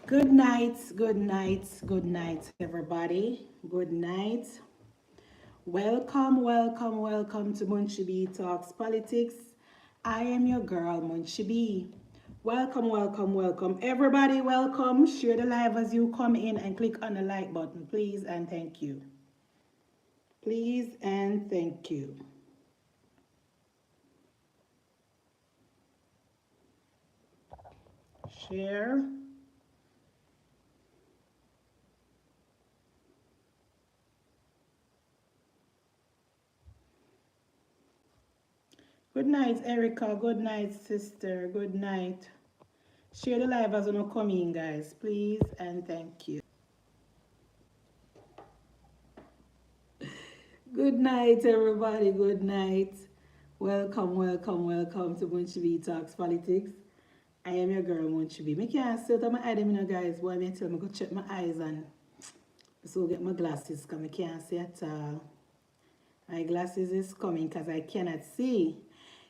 Good night, good night, everybody. Good night. Welcome to Munchie B Talks Politics. I am your girl, Munchie B. Welcome. Everybody, welcome. Share the live as you come in and click on the like button, please and thank you. Please and thank you. Share. Good night, Erica. Good night, sister. Good night. Share the live as you come in, guys, please and thank you. Good night, everybody. Good night. Welcome to Munchibi Talks Politics. I am your girl, Munchibi. I can't see out of my eye, guys. Boy, I tell me go check my eyes and so get my glasses because I can't see at all. My glasses is coming because I cannot see.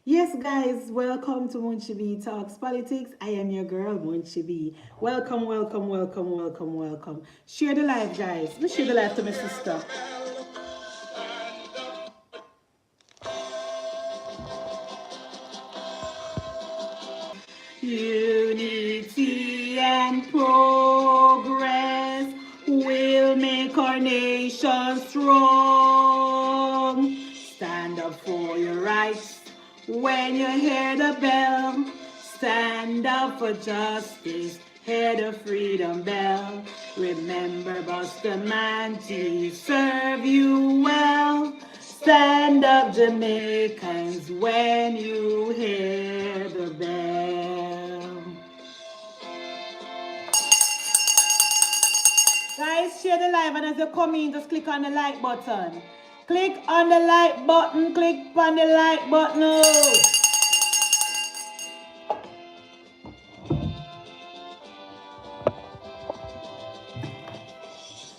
Yes, guys, welcome to Munchibi Talks Politics. I am your girl, Munchibi. Welcome. Share the live, guys. Let me share the live to my sister. Unity and progress will make our nation strong. Stand up for your rights when you hear the bell. Stand up for justice, hear the freedom bell. Remember Bustamante serve you well. Stand up, Jamaicans, when you hear the bell. Guys, share the live, and as you come in, just click on the like button. Click on the like button. Click on the like button.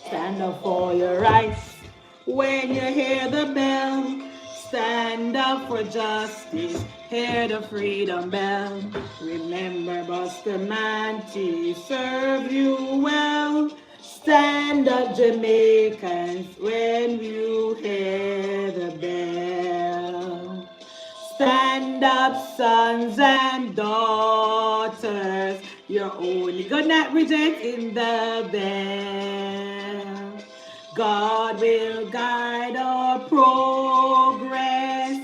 Stand up for your rights when you hear the bell. Stand up for justice, hear the freedom bell. Remember Bustamante serve you well. Stand up, Jamaicans, when you hear the bell. Stand up, sons and daughters, you're only gonna reject in the bell. God will guide our progress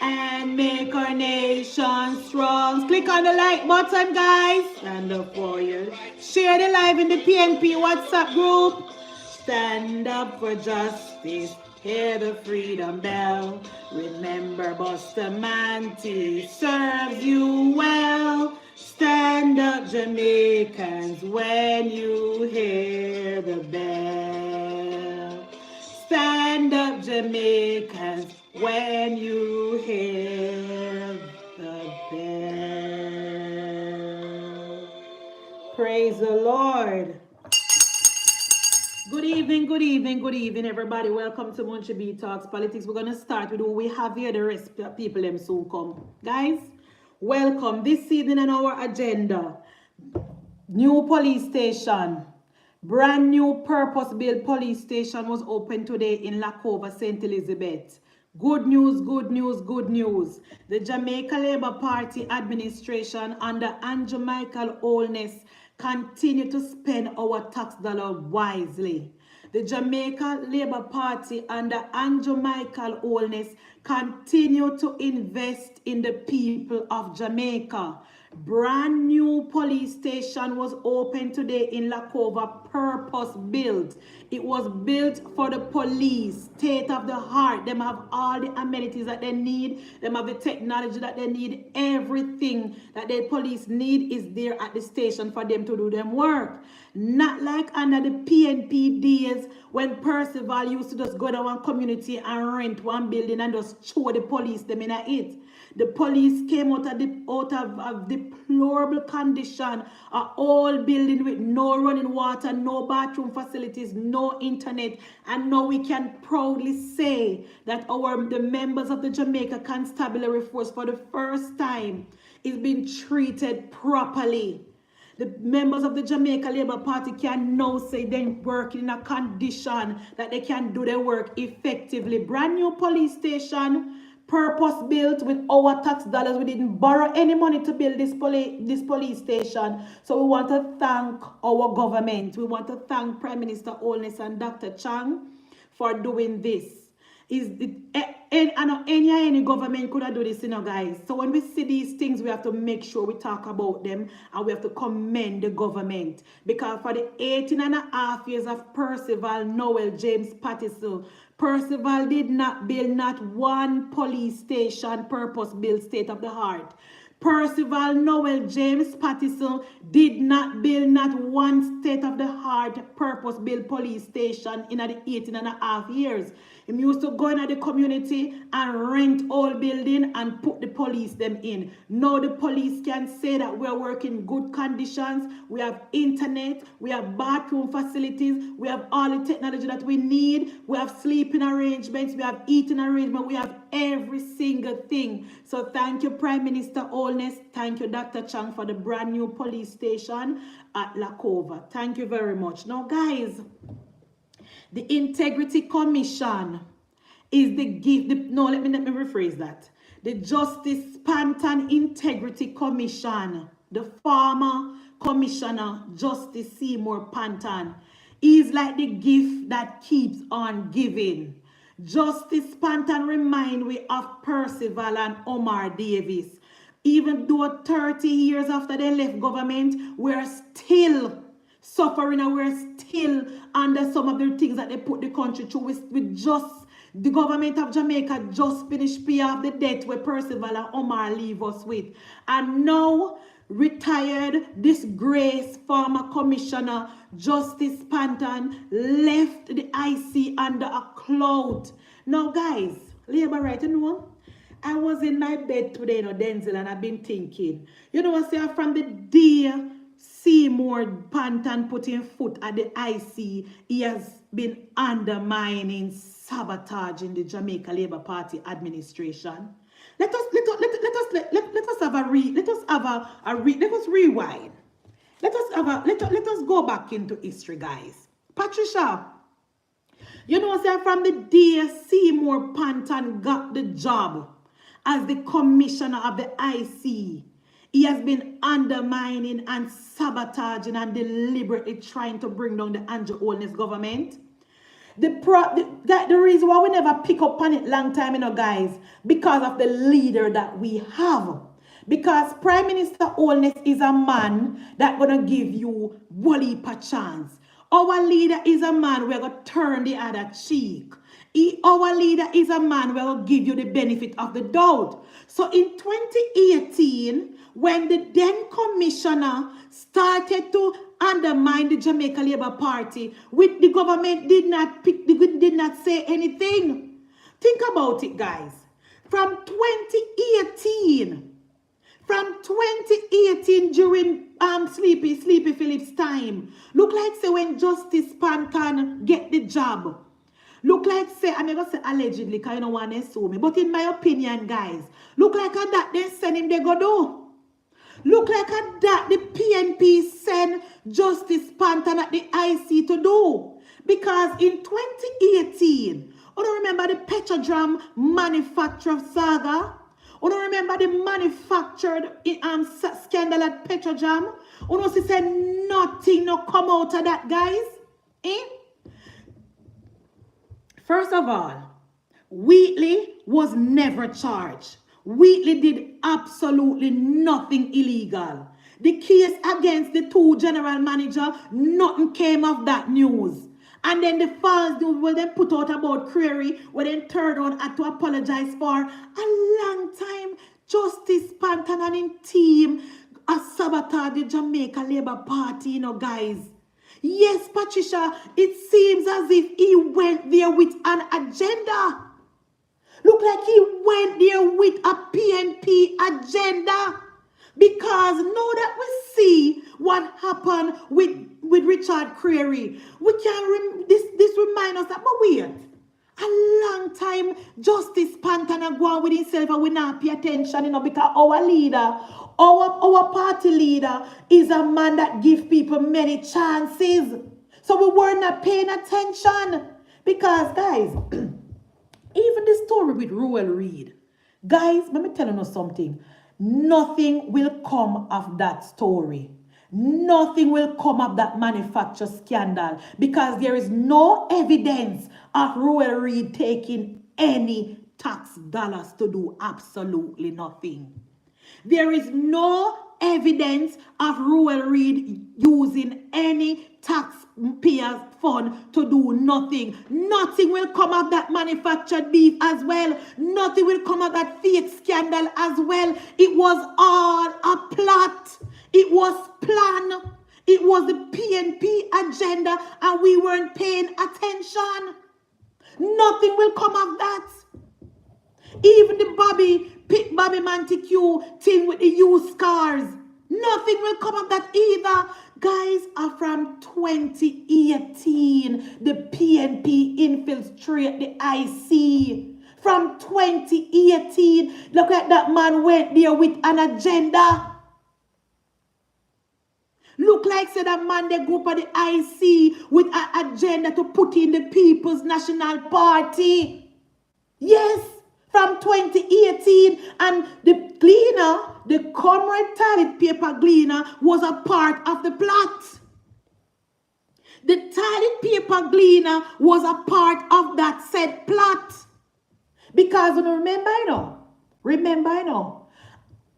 and make our nation strong. Click on the like button, guys. Stand up for you. Share the live in the PNP WhatsApp group. Stand up for justice. Hear the freedom bell. Remember Bustamante serves you well. Stand up, Jamaicans, when you hear the bell. Stand up, Jamaicans, when you hear the bell. Praise the Lord. Good evening, everybody. Welcome to Munchie B Talks Politics. We're going to start with who we have here. The rest of people them soon come. Guys, welcome. This evening on our agenda, new police station. Brand new purpose-built police station was opened today in Lakova, St. Elizabeth. Good news. The Jamaica Labour Party administration under Andrew Michael Holness continue to spend our tax dollar wisely. The Jamaica Labour Party under Andrew Michael Holness continue to invest in the people of Jamaica. Brand new police station was opened today in Lakova, purpose built. It was built for the police, state of the heart. Them have all the amenities that they need. Them have the technology that they need. Everything that the police need is there at the station for them to do them work. Not like under the PNP days when Percival used to just go to one community and rent one building and just show the police them in it. The police came out of a deplorable condition, an old building with no running water, no bathroom facilities, no internet. And now we can proudly say that the members of the Jamaica Constabulary Force for the first time is being treated properly. The members of the Jamaica Labour Party can now say they're working in a condition that they can do their work effectively. Brand new police station, purpose built with our tax dollars. We didn't borrow any money to build this police station. So we want to thank our government. We want to thank Prime Minister Holness and Dr. Chang for doing this. Any government could have do this, guys. So when we see these things, we have to make sure we talk about them and we have to commend the government. Because for the 18.5 years of Percival Noel James Pattison, Percival did not build not one police station, purpose built state of the heart. Percival Noel James Pattison did not build not one state of the heart, purpose built police station in the 18.5 years. He used to go into the community and rent all building and put the police them in. Now the police can say that we are working in good conditions. We have internet, we have bathroom facilities, we have all the technology that we need. We have sleeping arrangements, we have eating arrangements, we have every single thing. So thank you, Prime Minister Holness. Thank you, Dr. Chang, for the brand new police station at Lakova. Thank you very much. Now, guys, the Integrity Commission is the gift. Let me rephrase that. The Justice Panton Integrity Commission, the former Commissioner Justice Seymour Panton, is like the gift that keeps on giving. Justice Panton remind we of Percival and Omar Davis. Even though 30 years after they left government, we're still suffering and we're still under some of the things that they put the country through. The government of Jamaica just finished pay off the debt where Percival and Omar leave us with. And now, retired, disgraced former commissioner Justice Panton left the IC under a cloud. Now, guys, Labour right, I was in my bed today, Denzel, and I've been thinking, I say from the day Seymour Panton putting foot at the IC, he has been undermining, sabotaging the Jamaica Labour Party administration. Let us rewind. Let us go back into history, guys. Patricia, say from the day Seymour Panton got the job as the commissioner of the IC, he has been undermining and sabotaging and deliberately trying to bring down the Andrew Holness government. The reason why we never pick up on it long time, guys, because of the leader that we have. Because Prime Minister Holness is a man that gonna give you a heap of chance. Our leader is a man we're gonna turn the other cheek. Our leader is a man who will give you the benefit of the doubt. So in 2018, when the then commissioner started to undermine the Jamaica Labour Party, the government did not say anything. Think about it, guys. From 2018 during Sleepy Phillips' time, look like say when Justice Panton get the job. Look like say, I'm going to say allegedly, because I don't want to sue me. But in my opinion, guys, look like that they send him, they go do. Look like that the PNP send Justice Panton at the IC to do. Because in 2018, you don't remember the Petrodram manufacture saga? You don't remember the manufactured scandal at Petrodram? You don't see nothing no come out of that, guys? First of all, Wheatley was never charged. Wheatley did absolutely nothing illegal. The case against the two general manager, nothing came of that news. And then the false news where they put out about Creary, where they turned on had to apologize for a long time. Justice Panton and his team sabotaged the Jamaica Labour Party, guys. Yes, Patricia, it seems as if he went there with an agenda. Look like he went there with a PNP agenda. Because now that we see what happened with Richard Creary, we can this reminds us that, but wait, A long time, Justice Pantana go on with himself and we not pay attention, because our leader, our party leader is a man that give people many chances. So we were not paying attention. Because, guys, even the story with Ruel Reid, guys, let me tell you something. Nothing will come of that story. Nothing will come of that manufacture scandal because there is no evidence of Ruel Reid taking any tax dollars to do absolutely nothing. There is no evidence of Ruel Reid using any taxpayers' fund to do nothing. Nothing will come of that manufactured beef as well. Nothing will come of that fake scandal as well. It was all a plot. It was planned. It was the PNP agenda and we weren't paying attention. Nothing will come of that. Even the Bobby Montague thing with the used cars. Nothing will come of that either. Guys, from 2018, the PNP infiltrate the IC. From 2018, look like that man went there with an agenda. Look like said that man they go for the IC with an agenda to put in the People's National Party. Yes, from 2018, and the Gleaner, the comrade toilet paper Gleaner, was a part of the plot. The toilet paper Gleaner was a part of that said plot. Because remember,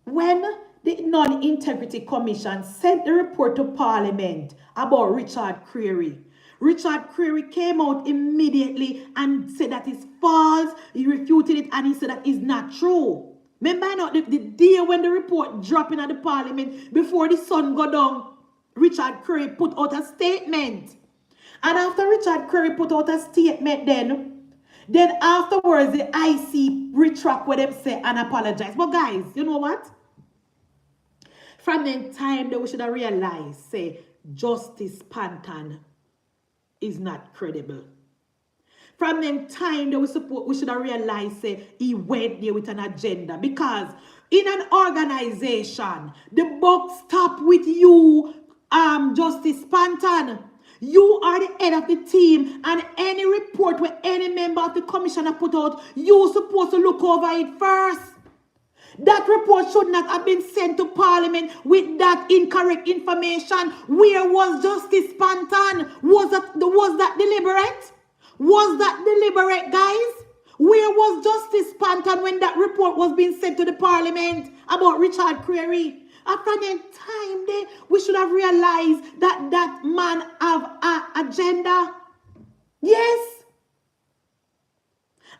when the Non-Integrity Commission sent the report to Parliament about Richard Creary, Richard Creary came out immediately and said that it's false. He refuted it and he said that it's not true. Remember, the day when the report dropped in at the Parliament, before the sun go down, Richard Creary put out a statement. And after Richard Creary put out a statement then afterwards the IC retract what them say and apologize. But guys, you know what? From the time that we should have realized, say, Justice Pantan is not credible. From the time that we should have realized, say, he went there with an agenda. Because in an organization, the buck stop with you, Justice Pantan. You are the head of the team, and any report where any member of the commissioner put out, you're supposed to look over it first. That report should not have been sent to Parliament with that incorrect information. Where was Justice Pantan? Was that deliberate? Was that deliberate, guys? Where was Justice Pantan when that report was being sent to the Parliament about Richard Creary? After that time, we should have realized that that man have an agenda. Yes.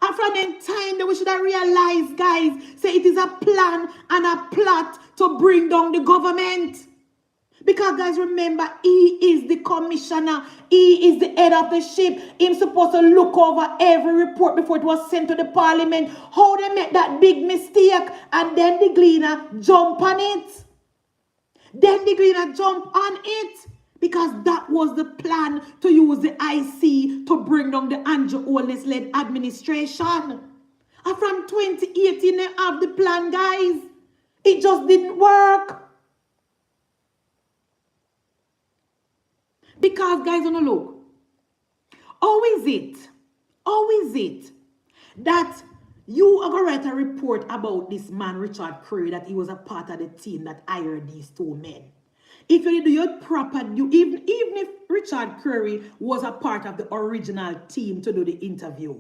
After that time, we should have realized, guys, say it is a plan and a plot to bring down the government. Because, guys, remember, he is the commissioner. He is the head of the ship. He's supposed to look over every report before it was sent to the Parliament. How they make that big mistake, and then the Gleaner jump on it. Because that was the plan to use the IC to bring down the Andrew Holness-led administration. And from 2018, they have the plan, guys. It just didn't work. Because, guys, look, how is it that you are going to write a report about this man, Richard Creary, that he was a part of the team that hired these two men? If you do your proper, even if Richard Creary was a part of the original team to do the interview,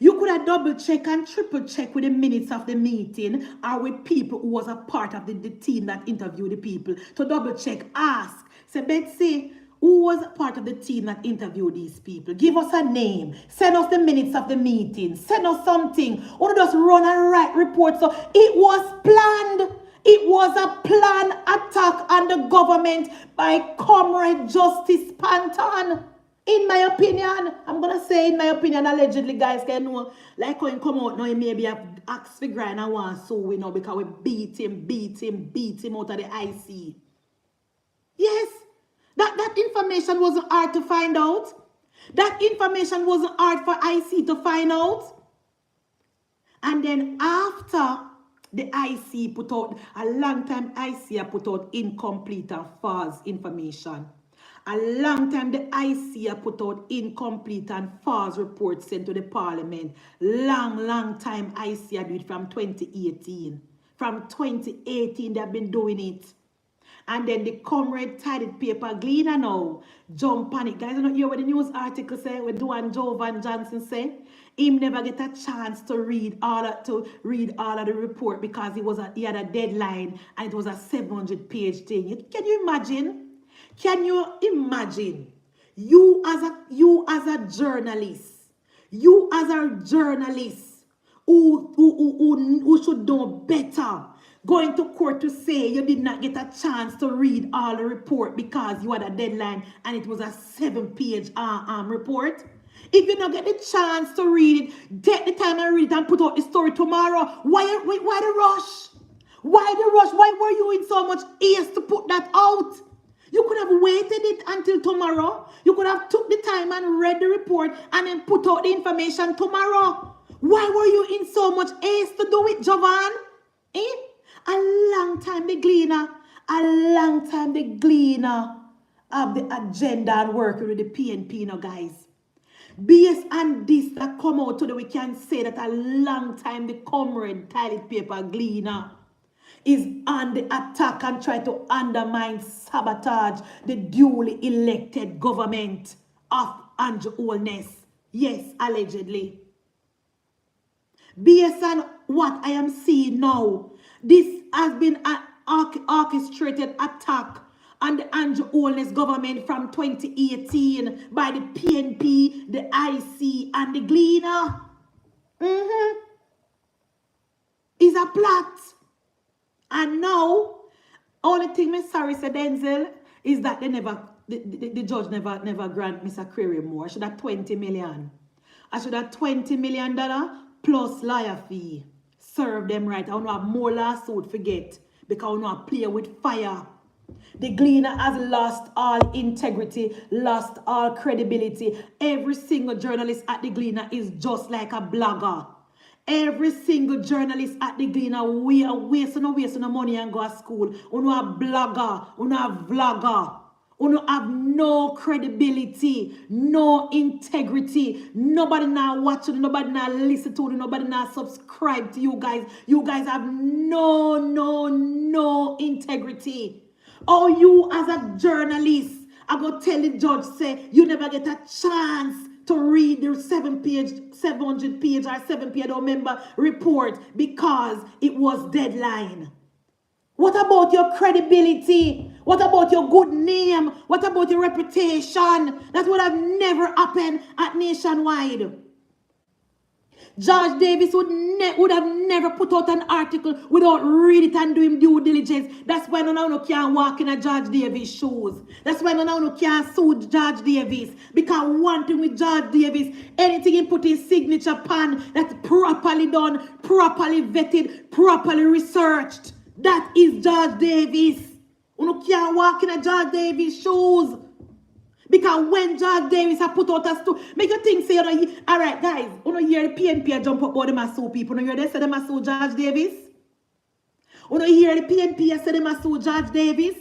you could have double check and triple check with the minutes of the meeting or with people who was a part of the team that interviewed the people to double check, ask, say, Betsy, who was a part of the team that interviewed these people? Give us a name. Send us the minutes of the meeting. Send us something. Or just run and write reports. So it was planned. It was a planned attack on the government by Comrade Justice Pantan. In my opinion, I'm going to say in my opinion, allegedly, guys, can know, like when he come out now, he maybe have asked for grind and want so we know because we beat him out of the IC. Yes. That information wasn't hard to find out. That information wasn't hard for IC to find out. And then after the IC put out, a long time IC put out incomplete and false information. A long time the IC put out incomplete and false reports sent to the parliament. Long time IC do it from 2018. From 2018 they've been doing it. And then the comrade titled paper Gleaner now jump on it. Guys, you don't hear what the news article say, what Duane Jovan Johnson say? Him never get a chance to read all of the report because he had a deadline and it was a 700-page thing. Can you imagine? Can you imagine? You as a journalist, who should know better, going to court to say you did not get a chance to read all the report because you had a deadline and it was a 7-page report. If you don't get the chance to read it, take the time and read it and put out the story tomorrow. Why the rush? Why the rush? Why were you in so much haste to put that out? You could have waited it until tomorrow. You could have took the time and read the report and then put out the information tomorrow. Why were you in so much haste to do it, Jovan? A long time the Gleaner of the agenda and working with the PNP now, guys. Based on this that come out today, we can say that a long time the comrade titled paper Gleaner is on the attack and try to undermine, sabotage the duly elected government of Andrew Holness. Yes, allegedly. Based on what I am seeing now, this has been an orchestrated attack on the Andrew Holness government from 2018 by the PNP, the IC, and the Gleaner. It's a plot. And now, only thing me sorry, Sir Denzel, is that the judge never grant Mr. Creary more. I should have 20 million. I should have $20 million plus lawyer fee. Serve them right. I want to have more lawsuit forget because I want to play with fire. The Gleaner has lost all integrity, lost all credibility. Every single journalist at the Gleaner is just like a blogger. Every single journalist at the Gleaner, we are wasting no money and go to school. We are blogger, we are vlogger. We have no credibility, no integrity. Nobody now watching, nobody now listen to you, nobody now subscribe to you guys. You guys have no integrity. Or you as a journalist, I go tell the judge, say, you never get a chance to read the 700-page or 7-page, I don't remember, report because it was deadline. What about your credibility? What about your good name? What about your reputation? That would have never happened at Nationwide. George Davis would have never put out an article without reading it and doing due diligence. That's why none of you can walk in a George Davis shoes. That's why none of you can sue George Davis. Because one thing with George Davis, anything he put his signature pan that's properly done, properly vetted, properly researched. That is George Davis. You can't walk in a George Davis shoes. Because when George Davis have put out a story, make you think, say, all right, guys, you hear the PNP jump up about them as sue people. You hear they say them as sue George Davis? You hear the PNP say them as sue George Davis?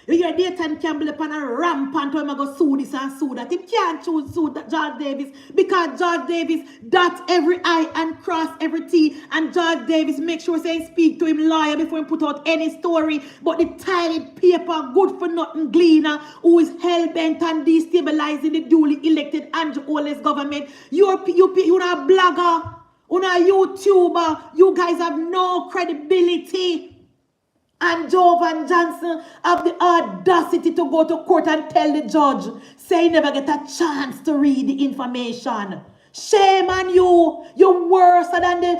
You hear Dayton Campbell upon a rampant when I go sue this and sue that. He can't sue George Davis because George Davis dots every I and cross every T. And George Davis make sure say speak to him lawyer before he put out any story. But the tiny paper, good for nothing Gleaner, who is hell-bent on destabilizing the duly elected Andrew Holness government. You're a blogger, you're a YouTuber. You guys have no credibility. And Jovan Johnson have the audacity to go to court and tell the judge, say he never get a chance to read the information. Shame on you. You're worse than the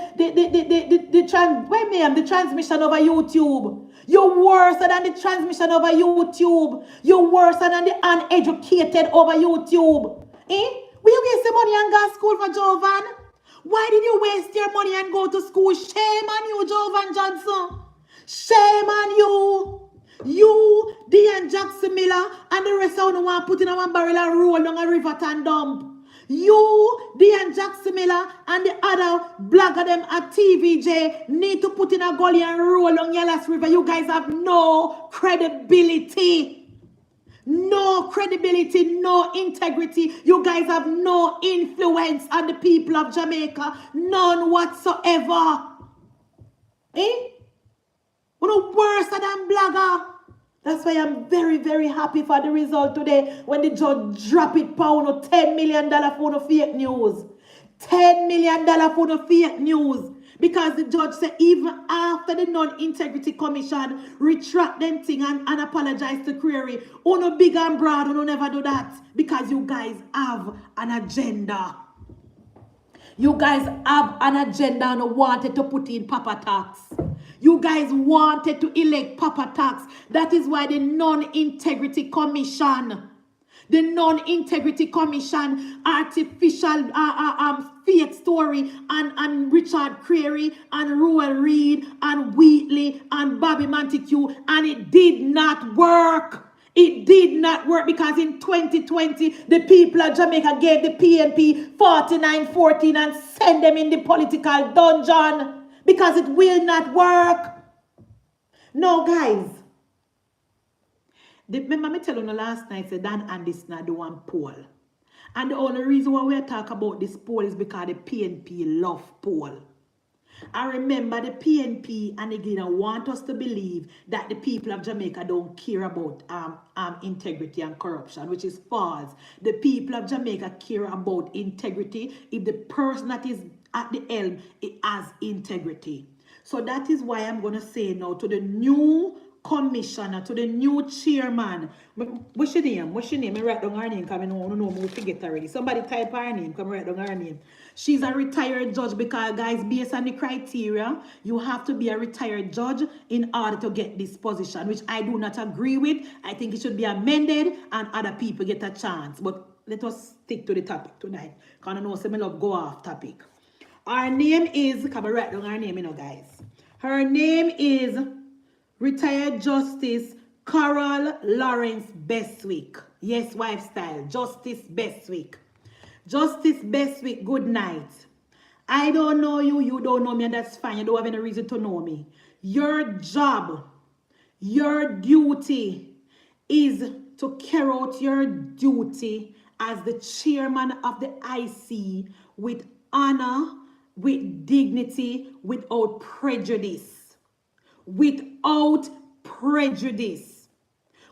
transmission over YouTube. You're worse than the transmission over YouTube. You're worse than the uneducated over YouTube. Will you waste your money and go to school for Jovan? Why did you waste your money and go to school? Shame on you, Jovan Johnson. Shame on you. You, Dean Jackson Miller, and the rest of them want to put in a one barrel and roll down a river and dump. You, Dean Jackson Miller, and the other blogger them at TVJ need to put in a gully and roll on Yellow River. You guys have no credibility. No credibility, no integrity. You guys have no influence on the people of Jamaica. None whatsoever. Eh? You're worse than blogger. That's why I'm very, very happy for the result today when the judge drop it pound $10 million for the fake news. $10 million for the fake news. Because the judge said even after the non-integrity commission retract them thing and apologize to Creary, no big and broad, no never do that. Because you guys have an agenda. You guys have an agenda and wanted to put in Papa Tax. You guys wanted to elect Papa Tax. That is why the non-integrity commission, artificial fake story, and Richard Creary, and Roel Reid, and Wheatley, and Bobby Montague, and it did not work. It did not work because in 2020, the people of Jamaica gave the PNP 49-14 and sent them in the political dungeon because it will not work. No, guys. Remember me telling you last night, say Dan and this not the one poll. And the only reason why we talk about this poll is because the PNP love poll. I remember the PNP and the Gleaner want us to believe that the people of Jamaica don't care about integrity and corruption, which is false. The people of Jamaica care about integrity if the person that is at the helm has integrity. So that is why I'm going to say now to the new commissioner, to the new chairman. What's your name? What's your name? I write down her name because I don't know we forget already. Somebody type her name. Come write down her name. She's a retired judge because, guys, based on the criteria, you have to be a retired judge in order to get this position, which I do not agree with. I think it should be amended and other people get a chance. But let us stick to the topic tonight. Because I know some love go off topic. Her name is, come write down her name, you know, guys. Her name is Retired Justice Carol Lawrence Bestwick. Yes, wife style. Justice Bestwick. Justice Bestwick, good night. I don't know you, you don't know me, and that's fine. You don't have any reason to know me. Your job, your duty is to carry out your duty as the chairman of the IC with honor, with dignity, without prejudice. Without prejudice.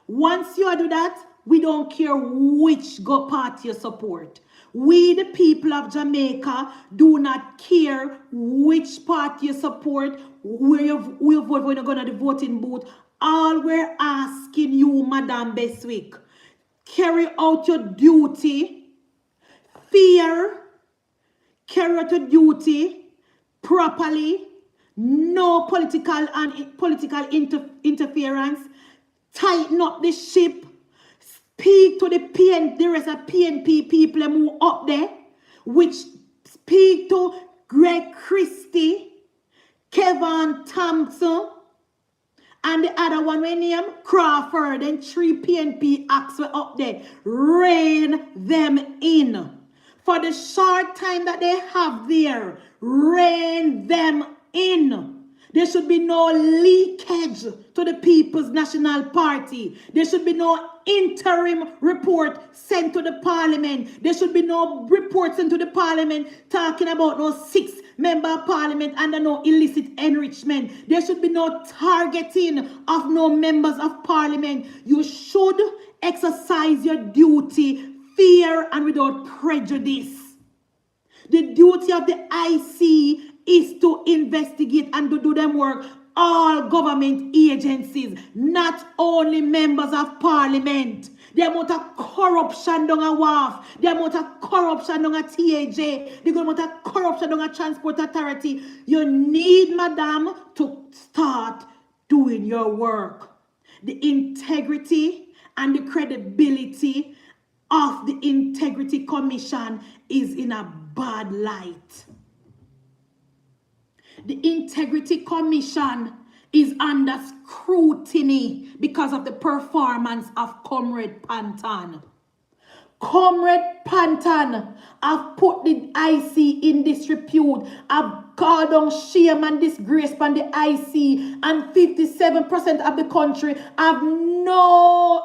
Once you do that, we don't care which party you support. We, the people of Jamaica, do not care which party you support, where you vote when you go to the voting booth. All we're asking you, Madam Bestwick, carry out your duty, fair, carry out your duty properly, no political interference, tighten up the ship, speak to the rest of PNP people who up there, which speak to Greg Christie, Kevin Thompson, and the other one we name Crawford, and 3 PNP acts were up there. Rein them in. For the short time that they have there, rein them in. There should be no leakage to the People's National Party. There should be no interim report sent to the Parliament. There should be no report sent to the Parliament talking about no 6-member Parliament and no illicit enrichment. There should be no targeting of no members of Parliament. You should exercise your duty fair and without prejudice. The duty of the IC is to investigate and to do them work. All government agencies, not only members of Parliament. The amount of corruption down a WAF, the amount of corruption down a TAJ, the amount of corruption down a Transport Authority. You need, madam, to start doing your work. The integrity and the credibility of the Integrity Commission is in a bad light. The Integrity Commission is under scrutiny because of the performance of Comrade Panton. Comrade Pantan have put the IC in disrepute. Have called on shame and disgrace upon the IC, and 57% of the country have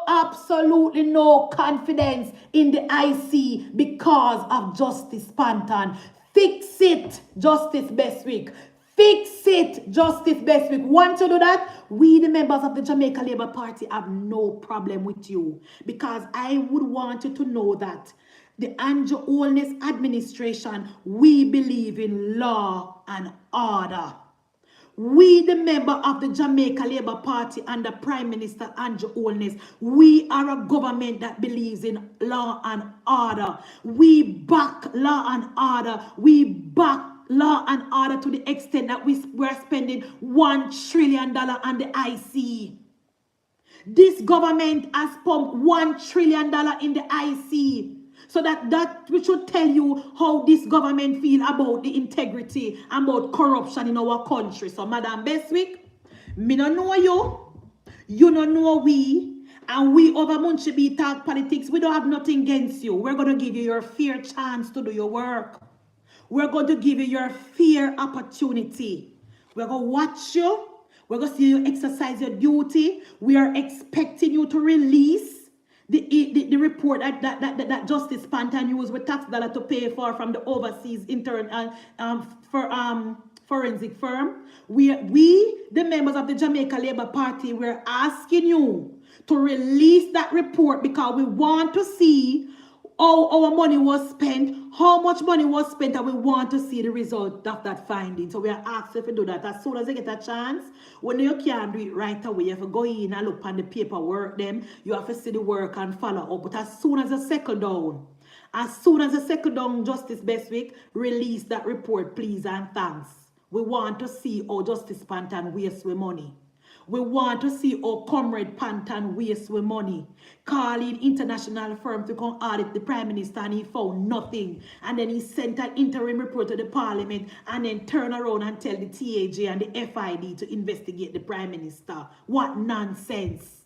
absolutely no confidence in the IC because of Justice Pantan. Fix it, Justice Bestwick. Fix it, Justice Bestwick. Want to do that? We, the members of the Jamaica Labour Party, have no problem with you. Because I would want you to know that the Andrew Holness administration, we believe in law and order. We, the member of the Jamaica Labour Party under Prime Minister Andrew Holness, we are a government that believes in law and order. We back law and order. We back law and order to the extent that we're spending $1 trillion on the IC. This government has pumped $1 trillion in the IC. So that we should tell you how this government feel about the integrity and about corruption in our country. So, Madam Bestwick, me no know you. You no know we. And we over Munchie B Talk Politics, we don't have nothing against you. We're going to give you your fair chance to do your work. We're going to give you your fair opportunity. We're going to watch you. We're going to see you exercise your duty. We are expecting you to release the report that Justice Pantan used with tax dollar to pay for from the overseas forensic firm. We, the members of the Jamaica Labour Party, we're asking you to release that report because we want to see how our money was spent, how much money was spent, and we want to see the result of that finding. So we are asked if you do that as soon as you get a chance. When you can't do it right away, you have to go in and look on the paperwork, them. You have to see the work and follow up. But as soon as you settle down, Justice Bestwick, release that report, please and thanks. We want to see how Justice Pantan wastes with money. We want to see how Comrade Pantan wastes with money. Calling international firm to come audit the Prime Minister and he found nothing. And then he sent an interim report to the Parliament and then turn around and tell the TAJ and the FID to investigate the Prime Minister. What nonsense.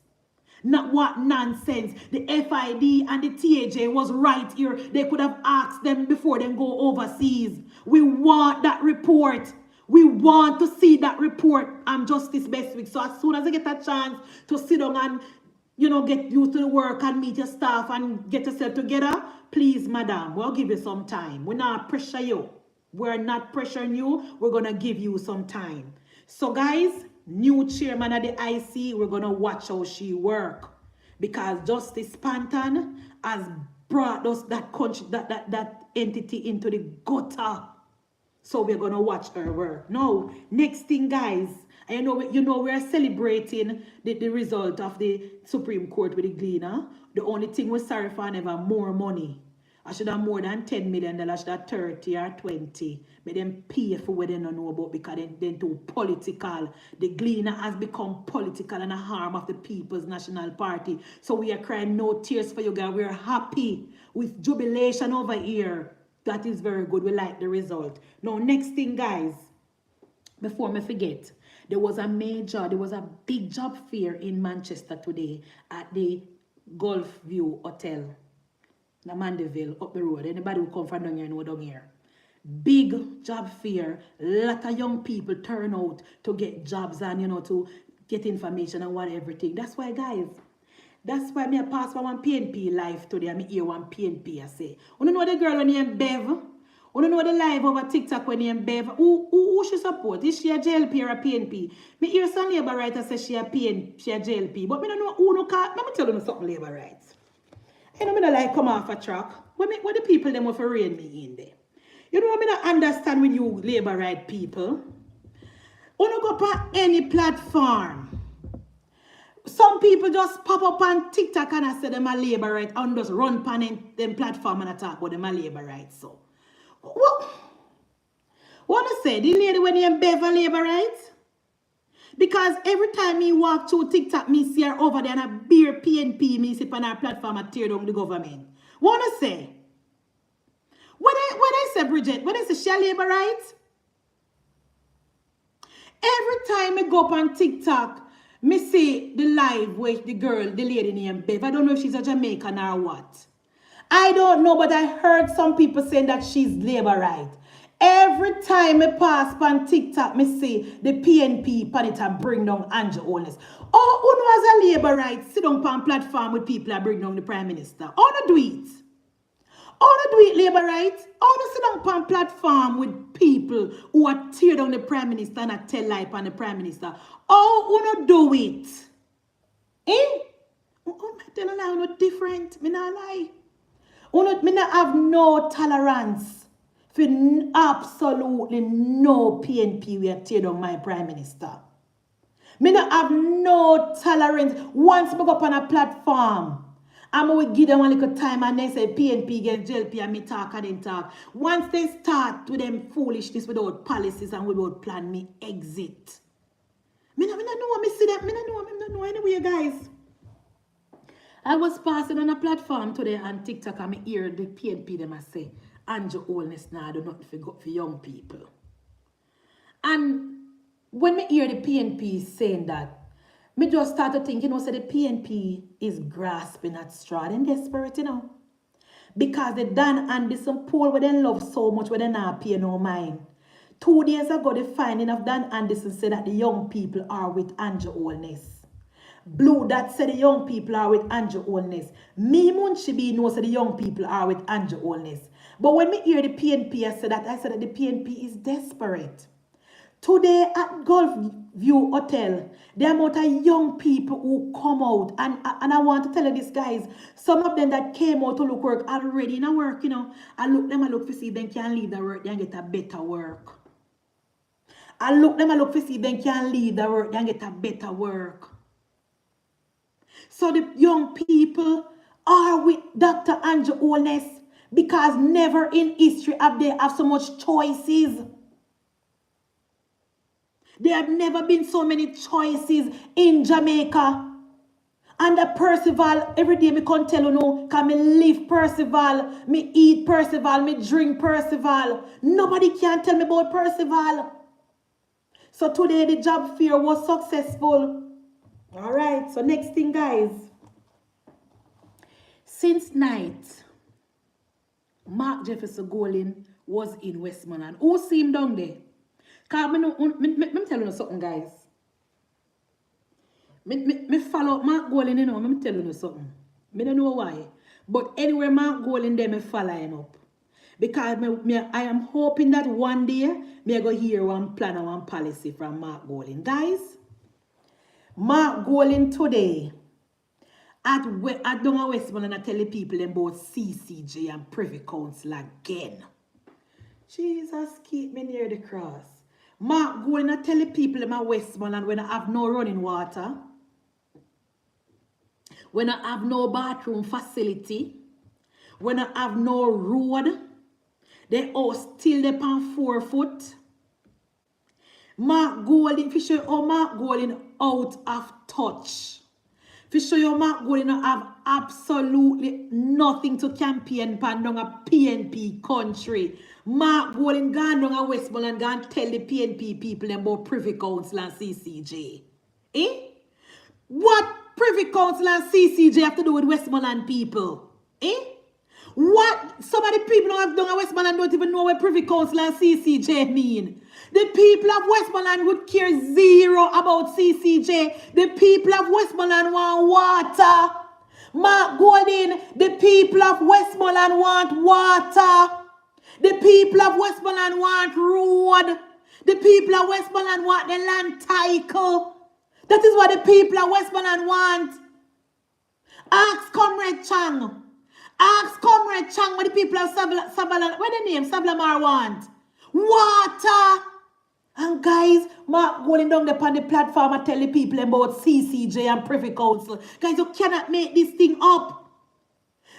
Not what nonsense. The FID and the TAJ was right here. They could have asked them before they go overseas. We want that report. We want to see that report. I'm Justice Bestwick. So as soon as I get a chance to sit down and, get used to the work and meet your staff and get yourself together, please, madam, we'll give you some time. We're not pressure you. We're not pressuring you. We're going to give you some time. So, guys, new chairman of the IC, we're going to watch how she work. Because Justice Pantan has brought us that country, that entity into the gutter. So we're going to watch her work. Now, next thing, guys, you know we're celebrating the result of the Supreme Court with the Gleaner. The only thing we're sorry for never more money. I should have more than $10 million. I should have 30 or 20. But them pay for what they don't know about because they're too political. The Gleaner has become political and a harm of the People's National Party. So we are crying no tears for you guys. We're happy with jubilation over here. That is very good. We like the result. Now, next thing, guys, before I forget, there was a big job fair in Manchester today at the Gulf View Hotel, the Mandeville, up the road. Anybody who come from down here know down here. Big job fair. A lot of young people turn out to get jobs and, to get information and everything. That's why, guys, that's why me pass for one PNP live today. I hear one PNP I say. You know the girl when named Bev? You know the live over TikTok when named Bev? Who she support? Is she a JLP or a PNP? Me hear some labor writer say she a JLP. But me don't know who no call. Let me tell you something labor rights. I know me not like come off a track. What the people them want to rein me in there? You know what me not understand with you labor right people? You don't go on any platform. Some people just pop up on TikTok and I say them a labor right and just run pan them platform and talk about them a labor right. So, what I say? The lady when you bev a labor right? Because every time me walk through TikTok, me see her over there and a beer PNP, me sit on her platform and tear down the government. What I say? What I say, Bridget? What I say? She a labor right? Every time I go up on TikTok, me see the live with the girl, the lady named Bev. I don't know if she's a Jamaican or what. I don't know, but I heard some people saying that she's labor right. Every time I pass on TikTok, me see the PNP pan it and bring down Andrew Holness. Oh, who knows a labor right? Sit down on platform with people and bring down the Prime Minister. Oh, no do it. Oh, no do it, labor right? Oh, no sit down on platform with people who are tear down the Prime Minister and tell lie on the Prime Minister. Oh, who no do it? Eh? Oh, I tell you now, no different. Me not lie. Me not have no tolerance for absolutely no PNP we are tear down my Prime Minister. Me not have no tolerance. Once me go up on a platform, I'm going to give them a little time and they say PNP against JLP and me talk and then talk. Once they start with them foolishness without policies and without plan, me exit. Me not know, me see that, me not know anyway, guys. I was passing on a platform today on TikTok and I hear the PNP them I say, Andrew Holness now do not forget for young people. And when I hear the PNP saying that, me just started thinking, say the PNP is grasping at straw and desperate, Because the Dan Anderson poll where they love so much where they not pay no mind. 2 days ago, the finding of Dan Anderson said that the young people are with Andrew Holness. Blue that said the young people are with Andrew Holness. Me Munchibi knows that the young people are with Andrew Holness. But when me hear the PNP, I said that the PNP is desperate. Today at Gulf View Hotel, the amount of young people who come out, and I want to tell you this, guys, some of them that came out to look work already in a work, I look to see if they can leave the work and get a better work. I look to see if they can leave the work and get a better work. So the young people are with Dr. Andrew Holness because never in history have they have so much choices. There have never been so many choices in Jamaica. And the Percival, every day me can tell can me live Percival, me eat Percival, me drink Percival. Nobody can tell me about Percival. So today the job fair was successful. All right, so next thing, guys. Since night, Mark Jefferson Golin was in Westmoreland. Who see him down there? Because me tell you something, guys. Me follow Mark Golin, me tell you something. Me don't know why. But anyway, Mark Golin there, me follow him up. Because I am hoping that one day, me go hear one plan and one policy from Mark Golin. Guys, Mark Golin today at down Westmoreland and tell the people about CCJ and Privy Council again. Jesus, keep me near the cross. Mark Golin and tell the people in Westmoreland when I have no running water, when I have no bathroom facility, when I have no road, they all still they on 4 foot. Mark Golin, for sure, Mark Golin out of touch. For sure, you Mark Golin have absolutely nothing to campaign pan down a PNP country. Mark Golin gone down a Westmoreland and tell the PNP people about Privy Council and CCJ. Eh? What Privy Council and CCJ have to do with Westmoreland people? Eh? What some of the people who have done a Westmoreland don't even know what Privy Council and CCJ mean. The people of Westmoreland would care zero about CCJ. The people of Westmoreland want water. Mark Golin, the people of Westmoreland want water. The people of Westmoreland want road. The people of Westmoreland want the land title. That is what the people of Westmoreland want. Ask Comrade Chang. Ask Comrade Chang what the people of Savalan, what the name Savlamar want. Water. And guys, Mark going down there on the platform and tell the people about CCJ and Privy Council. Guys, you cannot make this thing up.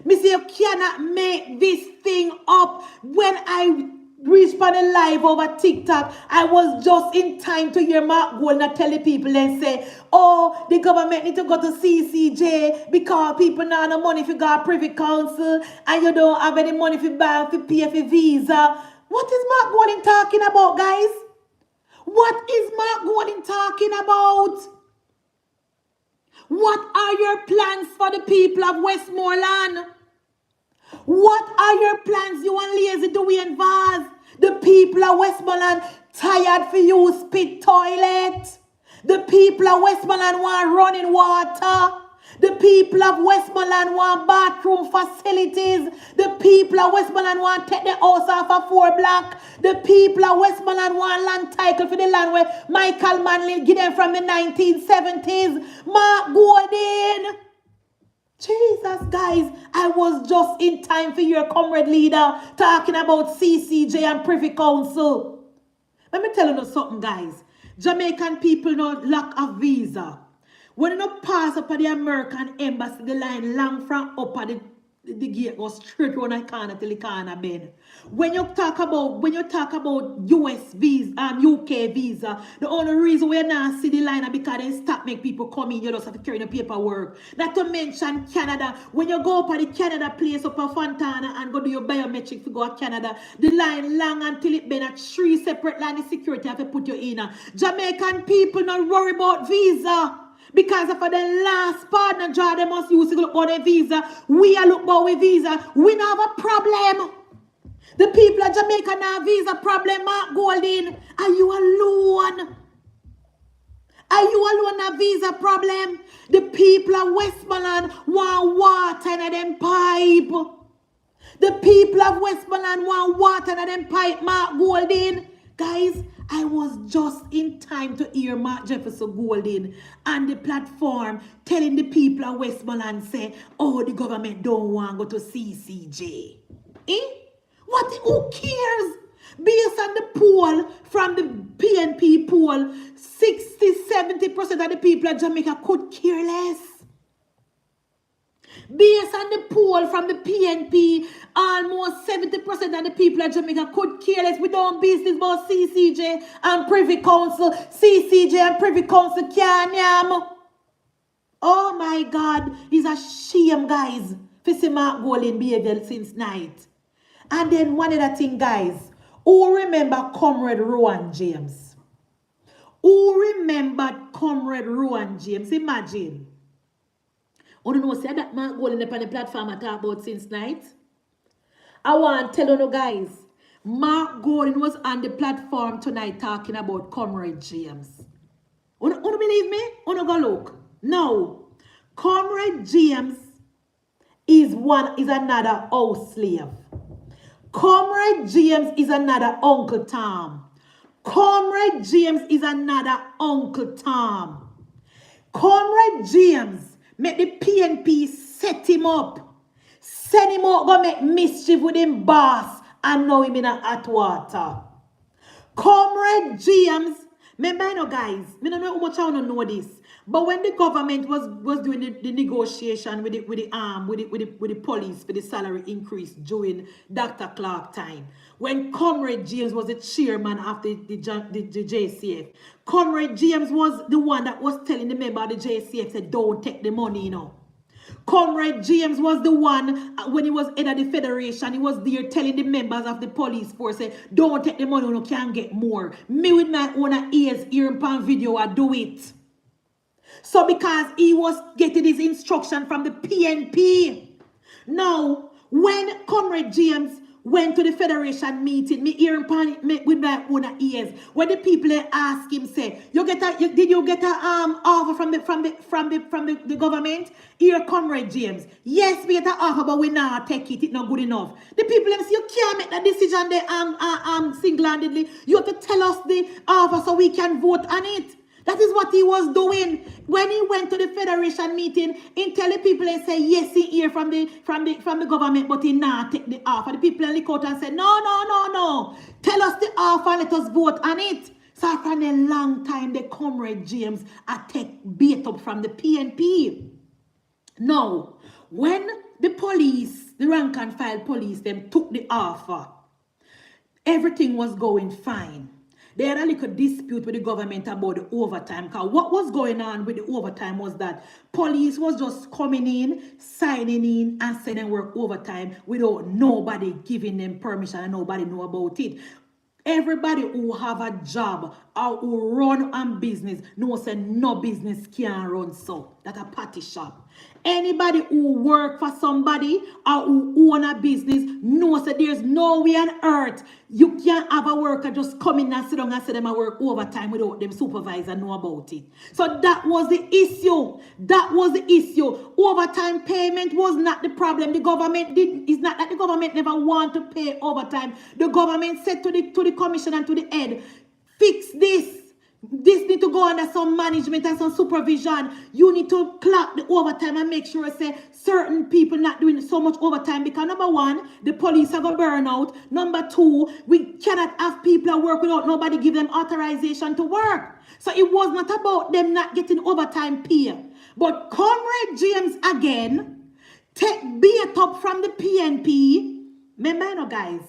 Me say you cannot make this thing up. When I reached on the live over TikTok, I was just in time to hear Mark Golden tell the people and say, oh, the government need to go to CCJ because people now have no money for go Privy Council and you don't have any money for buy for pay for visa. What is Mark Golden talking about, guys? What is Mark Golden talking about? What are your plans for the people of Westmoreland? What are your plans, you and lazy Dwayne Vaz? The people of Westmoreland tired for you spit toilet. The people of Westmoreland want running water. The people of Westmoreland want bathroom facilities. The people of Westmoreland want to take the house off of 4 block. The people of Westmoreland want land title for the land where Michael Manley give them from the 1970s. Mark Golden. Jesus, guys, I was just in time for your comrade leader talking about CCJ and Privy Council. Let me tell you something, guys. Jamaican people no lack of visa. When you no pass up at the American embassy, the line long from up at the gate goes straight around the corner till the corner bend. When you talk about US visa and UK visa, the only reason we not see the line is because they stop make people come in, you just have to carry the paperwork. Not to mention Canada. When you go up at the Canada place up at Fontana and go do your biometric to go to Canada, the line long until it been at 3 separate line of security have to put you in. Jamaican people not worry about visa. Because for the last partner job they must use to look for their visa. We are look for our visa. We don't have a problem. The people of Jamaica now have visa problem, Mark Golden. Are you alone? Are you alone a visa problem? The people of Westmoreland want water in them pipe. The people of Westmoreland want water in them pipe, Mark Golden. Guys, I was just in time to hear Mark Jefferson Golden on the platform telling the people of Westmoreland say, oh, the government don't want to go to CCJ. Eh? What? Who cares? Based on the poll from the PNP poll, 60-70% of the people of Jamaica could care less. Based on the poll from the PNP, almost 70% of the people of Jamaica could care less. We don't business about CCJ and Privy Council. CCJ and Privy Council can't yam. Oh my God, it's a shame, guys, for see Mark Golden behavior since night. And then one other thing, guys, who remember Comrade Rowan James? Who remembered Comrade Rowan James? Imagine. You know, say that Mark Golden up on the platform I talk about since night. I want to tell you guys, Mark Golden was on the platform tonight talking about Comrade James. You believe me? You go look. No. Comrade James is another house slave. Comrade James is another Uncle Tom. Comrade James is another Uncle Tom. Comrade James make the PNP set him up. Send him out, go make mischief with him boss and now him in a hot water. Comrade James, remember, you know, guys, I don't know how much I don't know this, but when the government was doing the negotiation with the police for the salary increase during Dr. Clark time, when Comrade James was the chairman of the JCF, Comrade James was the one that was telling the member of the JCF, said, don't take the money, you know. Comrade James was the one, when he was head of the federation, he was there telling the members of the police force, say, don't take the money, you can't get more. Me with my own ears, hearing pan video, I do it. So because he was getting his instruction from the PNP. Now, when Comrade James went to the federation meeting, me hearing pan with my own ears, when the people ask him, say, did you get a offer from the government? Here, Comrade James. Yes, we get an offer, but we not take it. It's not good enough. The people say, you can't make that decision there single-handedly. You have to tell us the offer so we can vote on it. That is what he was doing. When he went to the federation meeting, he tell the people and say, yes, he hear from the government, but he not take the offer. The people look out and say, no. Tell us the offer, let us vote on it. So after a long time, the Comrade James take bait up from the PNP. Now, when the police, the rank and file police, them took the offer, everything was going fine. They had a little dispute with the government about the overtime. Because what was going on with the overtime was that police was just coming in, signing in, and sending work overtime without nobody giving them permission and nobody know about it. Everybody who have a job who run on business know say no business can run so. That a party shop. Anybody who work for somebody or who own a business knows that there's no way on earth you can't have a worker just come in and sit down and say them a work overtime without them supervisor know about it. So that was the issue. That was the issue. Overtime payment was not the problem. The government didn't. It's not that the government never want to pay overtime. The government said to the commission and to the head, fix this. This need to go under some management and some supervision. You need to clock the overtime and make sure say certain people not doing so much overtime because number one, the police are going to burn out. Number two, we cannot have people at work without nobody give them authorization to work. So it was not about them not getting overtime pay. But Comrade James again, take bait up from the PNP. Remember, you know, guys,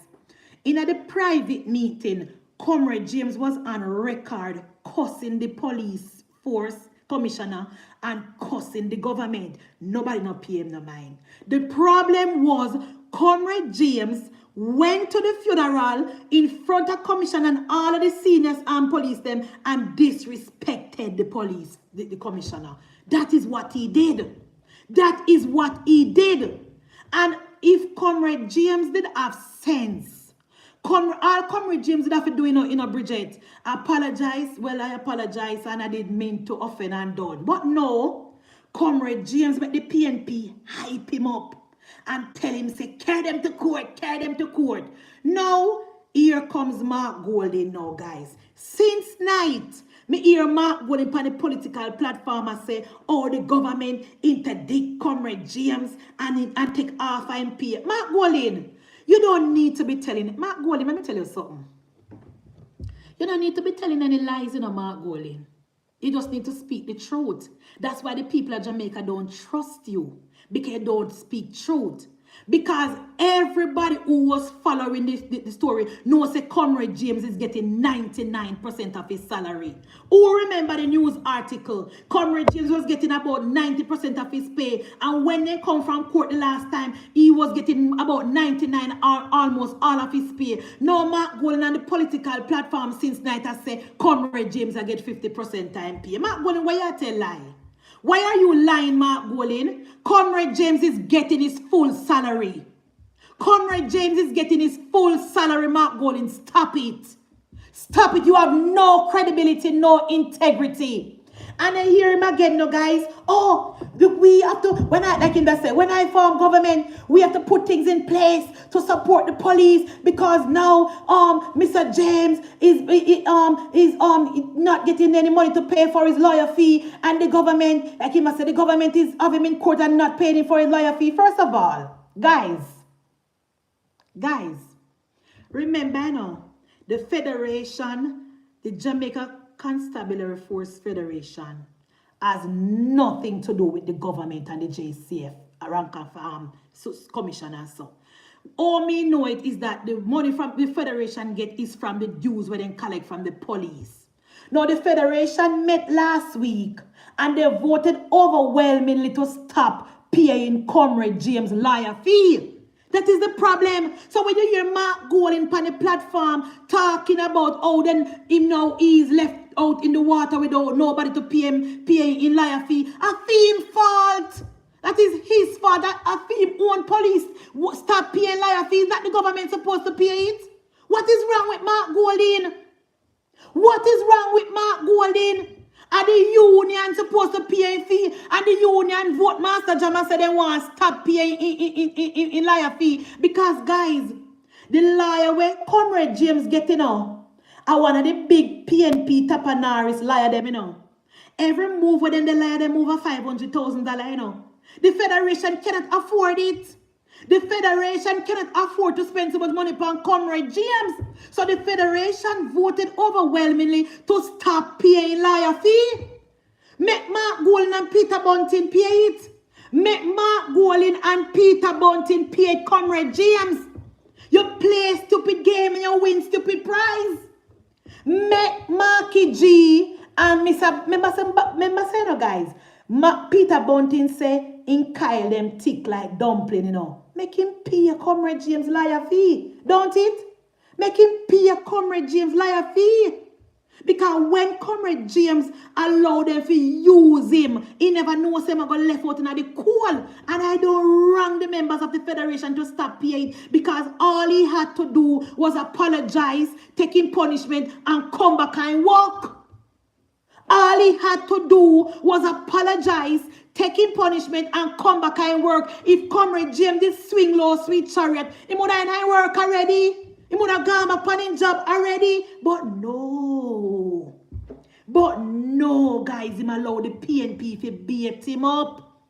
in the private meeting, Comrade James was on record cussing the police force commissioner and cussing the government. Nobody not pay him no mind. The problem was Comrade James went to the funeral in front of commission and all of the seniors and police them and disrespected the police, the commissioner. That is what he did. That is what he did. And if Comrade James did have sense, all Comrade James did have to do in a Bridget. Apologize. Well, I apologize and I didn't mean to offend and done. But no, Comrade James made the PNP hype him up and tell him, say, carry them to court, carry them to court. Now, here comes Mark Golding now, guys. Since night, me hear Mark Golding on the political platform and say, oh, the government interdict Comrade James and take half MP. Mark Golding, you don't need to be telling, Mark Golding, let me tell you something. You don't need to be telling any lies, you know, Mark Golding. You just need to speak the truth. That's why the people of Jamaica don't trust you, because you don't speak truth. Because everybody who was following the story knows that Comrade James is getting 99% of his salary. Who remember the news article? Comrade James was getting about 90% of his pay. And when they come from court the last time, he was getting about 99 or almost all of his pay. Now Mark Golding on the political platform since night has said Comrade James I get 50% time pay. Mark Golding, why you tell lie? Why are you lying, Mark Golding? Comrade James is getting his full salary. Comrade James is getting his full salary, Mark Golding. Stop it. Stop it. You have no credibility, no integrity. And I hear him again, no guys. Oh, we have to, when I form government, we have to put things in place to support the police because now Mr. James is not getting any money to pay for his lawyer fee, and the government, like he must say, the government is have him in court and not paying him for his lawyer fee. First of all, guys, remember now, the Federation, the Jamaica Constabulary Force Federation has nothing to do with the government and the JCF, rank of commissioner. So all me know it is that the money from the Federation get is from the dues where they collect from the police. Now the Federation met last week and they voted overwhelmingly to stop paying Comrade James' lawyer fee. That is the problem. So when you hear Mark Golding on the platform talking about how then him now he's left out in the water without nobody to pay in lawyer fee, a fee him fault. That is his fault. That a fee him own police stop paying lawyer fees. Not the government supposed to pay it. What is wrong with Mark Golding? What is wrong with Mark Golding? Are the union supposed to pay a fee? And the union vote Master Jama said they want to stop paying in lawyer fee. Because guys, the lawyer where Comrade James get, you know, are one of the big PNP tapanaris lawyer them, you know. Every move within the lawyer, they move a $500,000, you know. The Federation cannot afford it. The Federation cannot afford to spend so much money upon Comrade James. So the Federation voted overwhelmingly to stop paying lawyer fee. Make Mark Golding and Peter Bunting pay it. Make Mark Golding and Peter Bunting pay Comrade James. You play stupid game and you win stupid prize. Make Marky G and remember say no guys. Peter Bunting say in Kyle them tick like dumpling, you know. Make him pay a Comrade James lawyer fee. Don't it? Make him pay a Comrade James lawyer fee. Because when Comrade James allowed them to use him, he never knows him going to left out in the cold. And I don't wrong the members of the Federation to stop paying because all he had to do was apologize, take him punishment, and come back and work. All he had to do was apologize, take him punishment, and come back and work. If Comrade James did swing low, sweet chariot, he would have work already. He would have gone up on his job already. But no. But no, guys. Him allowed the PNP to beat him up.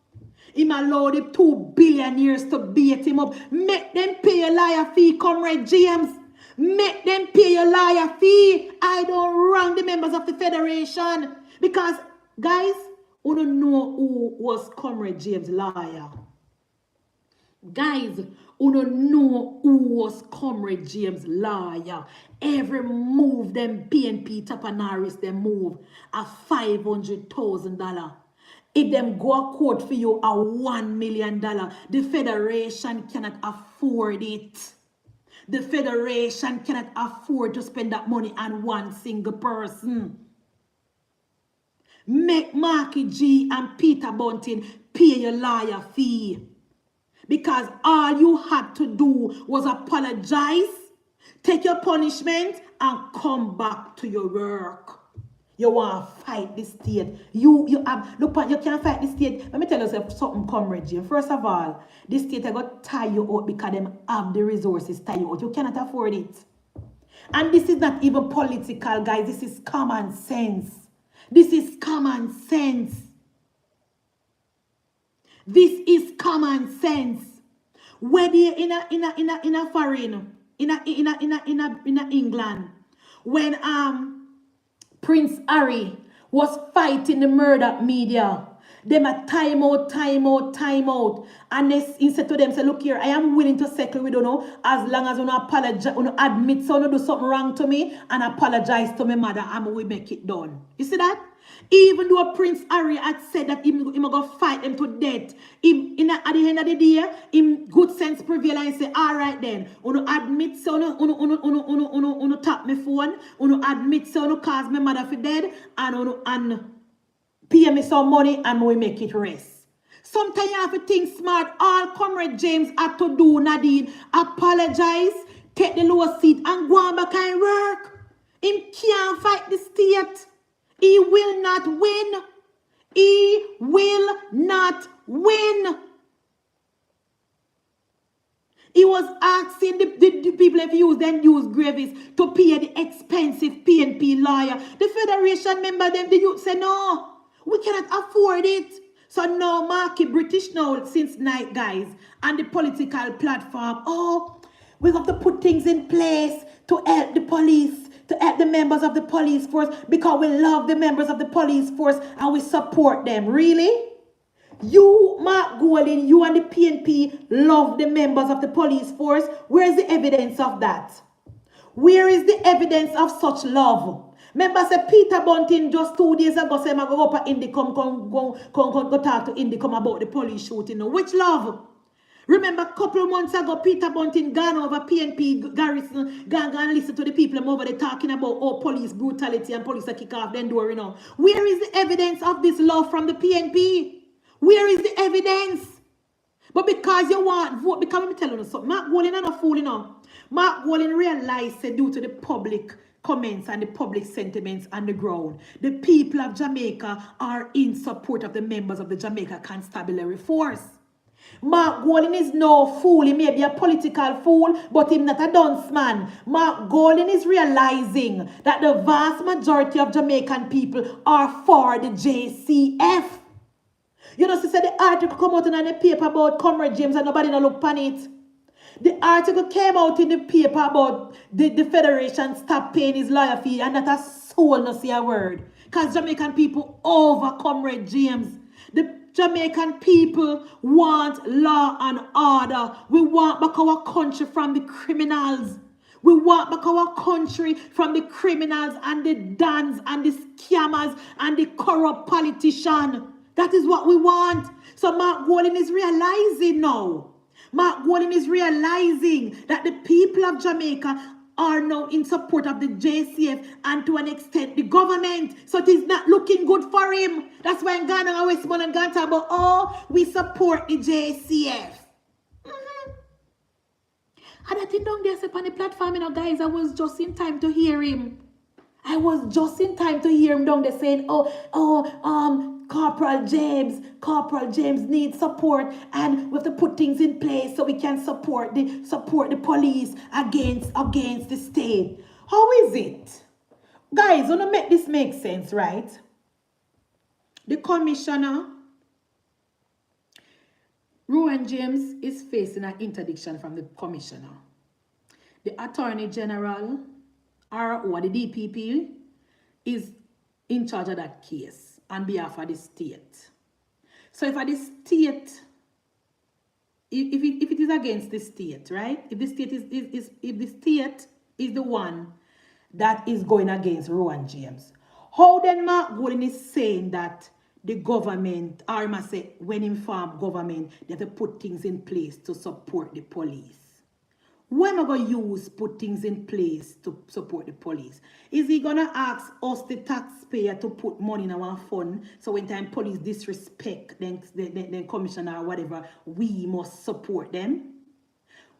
Him allowed the 2 billionaires to beat him up. Make them pay a liar fee, Comrade James. Make them pay a liar fee. I don't wrong the members of the Federation. Because, guys, we don't know who was Comrade James' liar. Guys, who don't know who was Comrade James' liar. Every move them PNP Tapanaris them move a $500,000. If them go a court for you a $1 million, the Federation cannot afford it. The Federation cannot afford to spend that money on one single person. Make Marky G and Peter Bunting pay your liar fee. Because all you had to do was apologize, take your punishment, and come back to your work. You want to fight the state. You can't fight the state. Let me tell you something, Comrade Jim. First of all, the state are going to tie you out because they have the resources tie you out. You cannot afford it. And this is not even political, guys. This is common sense. This is common sense. This is common sense. Whether you're in a foreign, in England, when Prince Harry was fighting the murder media, them a time out. And he said to them, say, look here, I am willing to settle with you as long as you apologize, you admit so you do something wrong to me and apologize to my mother and we make it done. You see that? Even though Prince Harry had said that he going to fight them to death, at the end of the day, him good sense prevail and say, all right then, you admit so you tap my phone, you admit so you cause my mother for dead, and pay me some money and we make it rest. Sometimes you have to think smart. All Comrade James had to do, Nadine, apologize, take the lower seat and go on back and work. Him can't fight the state. He will not win. He will not win. He was asking the people if you use Gravis to pay the expensive PNP lawyer. The Federation member them, the youth say no, we cannot afford it. So now market British now since night, guys, and the political platform. Oh, we have to put things in place to help the police, to help the members of the police force, because we love the members of the police force and we support them. Really? You, Mark Golding, you and the PNP love the members of the police force. Where is the evidence of that? Where is the evidence of such love? Remember, say Peter Bunting just 2 days ago said, I'm going to go up to Indicom, go talk to Indicom about the police shooting. Which love? Remember, a couple of months ago, Peter Bunting gone over PNP garrison, gone and listen to the people over there talking about police brutality and police kick off them door, Where is the evidence of this love from the PNP? Where is the evidence? But because you want vote, because let me tell you something, Mark Golding is not fool, Mark Golding realized that due to the public comments and the public sentiments on the ground, the people of Jamaica are in support of the members of the Jamaica Constabulary Force. Mark Golding is no fool. He may be a political fool, but he's not a dunce man. Mark Golding is realizing that the vast majority of Jamaican people are for the JCF. You know, she said the article come out in the paper about Comrade James and nobody no look on it. The article came out in the paper about the Federation stop paying his lawyer fee and not a soul no say a word. Because Jamaican people over Comrade James. The Jamaican people want law and order. We want back our country from the criminals. We want back our country from the criminals and the dons and the scammers and the corrupt politicians. That is what we want. So Mark Golding is realizing now. Mark Golding is realizing that the people of Jamaica are now in support of the JCF and to an extent the government. So it is not looking good for him. That's why Ghana and Westmoreland and Ghana talk about, oh, we support the JCF. And I think down there on the platform, you know, guys, I was just in time to hear him. I was just in time to hear him down there saying, Corporal James needs support, and we have to put things in place so we can support the police against the state. How is it? Guys, wanna make this make sense, right? The commissioner, Rowan James, is facing an interdiction from the commissioner. The Attorney General, or the DPP, is in charge of that case on behalf of the state. So if the state, if it is against the state, right? If the state if the state is the one that is going against Rowan James, how then Mark Golden is saying that the government, or I must say, when informed government, they have to put things in place to support the police. When am I going to use put things in place to support the police? Is he going to ask us, the taxpayer, to put money in our fund so when time police disrespect then commissioner or whatever, we must support them?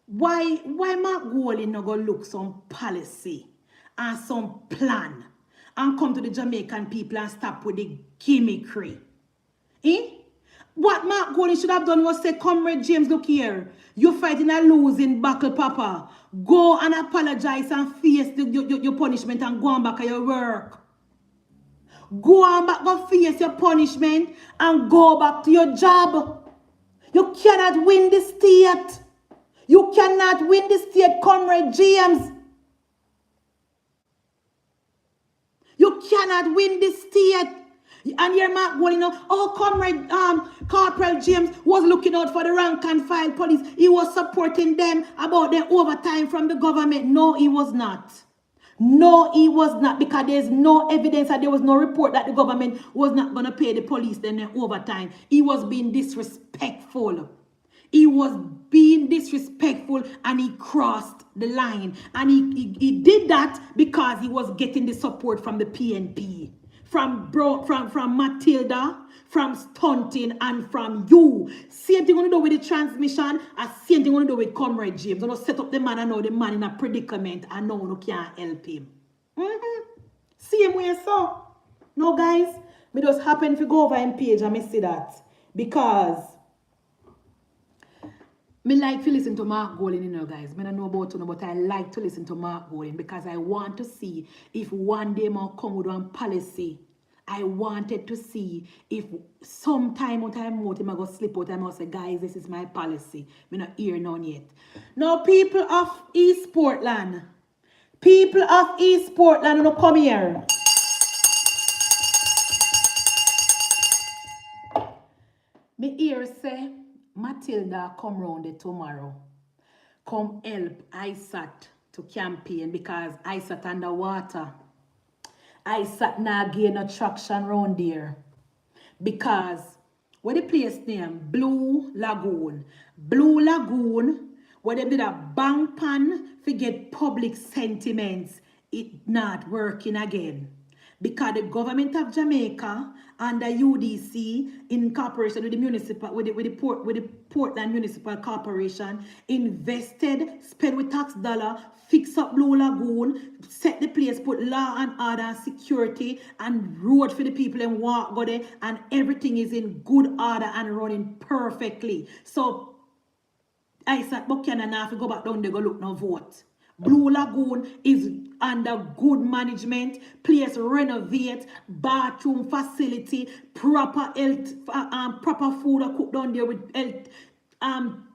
Why Mark Golden not going to look some policy and some plan and come to the Jamaican people and stop with the gimmickry? What Mark Golden should have done was say, Comrade James, look here. You're fighting a losing battle, Papa. Go and apologize and face your punishment and go on back at your work. Go on back, go face your punishment and go back to your job. You cannot win the state. You cannot win the state, Comrade James. You cannot win the state. And here Mark Golden, Comrade Corporal James was looking out for the rank and file police. He was supporting them about their overtime from the government. No, he was not. No, he was not, because there's no evidence and there was no report that the government was not going to pay the police their overtime. He was being disrespectful. He was being disrespectful and he crossed the line. And he did that because he was getting the support from the PNP. From Matilda, from Stunting, and from you. Same thing going to do with the transmission, and same thing going to do with Comrade James. Going to set up the man and know the man in a predicament and no one can't help him. Same way so. No, guys, me just happen to go over in page and me see that. Because me like to listen to Mark Golden, you know, guys. I don't know about you, but I like to listen to Mark Golden because I want to see if one day more come with one policy. I wanted to see if sometime or time out, I'm going to slip out and I'll say, guys, this is my policy. I'm not hear none yet. Now, people of East Portland, you know, come here. Me hear say, Matilda come round there tomorrow. Come help ISAT to campaign because ISAT underwater. ISAT now gain no traction round there. Because what the place name? Blue Lagoon. Blue Lagoon, where they did a bank pan to get public sentiments, it not working again. Because the government of Jamaica and the UDC in cooperation with the municipal, with the Portland Municipal Corporation invested, spent with tax dollar, fix up Blue Lagoon, set the place, put law and order and security and road for the people and walk go there, and everything is in good order and running perfectly. So I said, Buchanan have to go back down there, go look no vote. Blue Lagoon is under good management, place renovate, bathroom facility, proper health, proper food are cooked down there with health,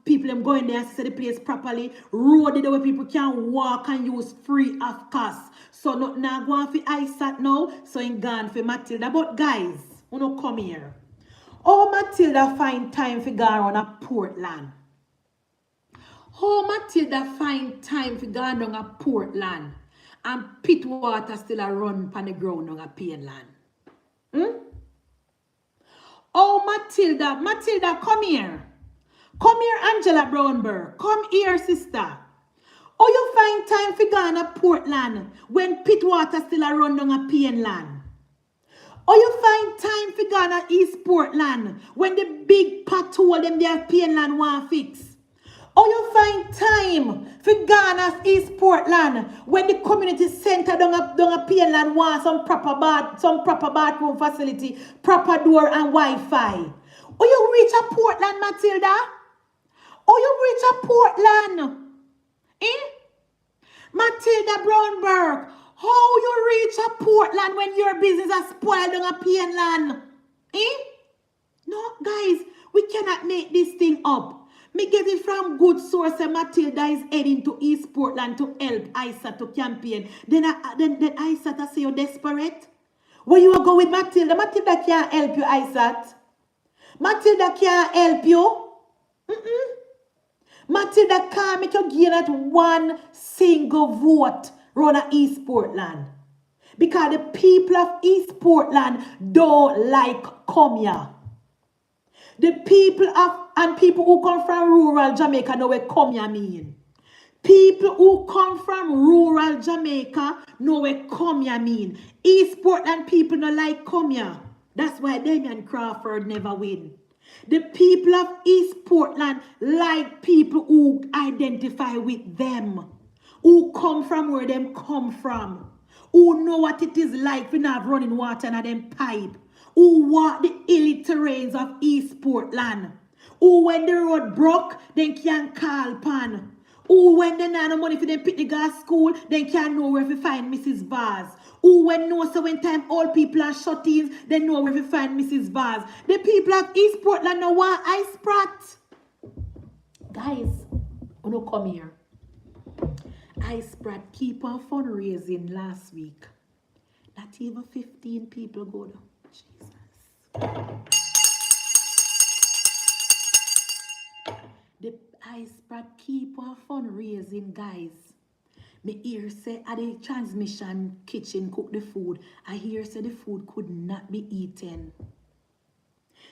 people them going there and see the place properly, road there where people can walk and use free of cost. So not now going for ISAT now, so in gone for Matilda. But guys, you know, come here. Oh, Matilda find time for go around a Portland. How Matilda find time for going down a Portland and pit water still a run on the ground on a Painland? Oh, Matilda, come here. Come here, Angela Brownberg. Come here, sister. Or you find time for Ghana, Portland, when Pittwater still a run down a Painland. Or you find time for Ghana, East Portland, when the big pothole them there Painland want fix. Or you find time for Ghana, East Portland, when the community center down a Painland want some proper bathroom facility, proper door and Wi-Fi. Or you reach a Portland, Matilda? Or you reach a Portland? Matilda Brownberg, how you reach a Portland when your business is spoiled on a Painland? No, guys, we cannot make this thing up. Me get it from good source and Matilda is heading to East Portland to help ISA to campaign. Then ISA to say you're desperate. Where you go with Matilda? Matilda can't help you, ISA. Matilda can't help you. Matilda can't make you gain at one single vote run a East Portland. Because the people of East Portland don't like come here. The people who come from rural Jamaica know what come here mean. People who come from rural Jamaica know what come here mean. East Portland people don't like come here. That's why Damian Crawford never win. The people of East Portland like people who identify with them, who come from where them come from, who know what it is like when have running water in them pipe, who walk the hilly terrains of East Portland, who when the road broke, then can call pan, who when they have no money for them pick the gas school, then can know where to find Mrs. Vaz. Who when know so when time all people are shut-ins, they know where to find Mrs. Vaz. The people of East Portland know want ice sprat. Guys, who don't come here. Ice sprat keep on fundraising last week. Not even 15 people go to Jesus. The ice sprat keep on fundraising, guys. Me hear say at the transmission kitchen cook the food. I hear say the food could not be eaten.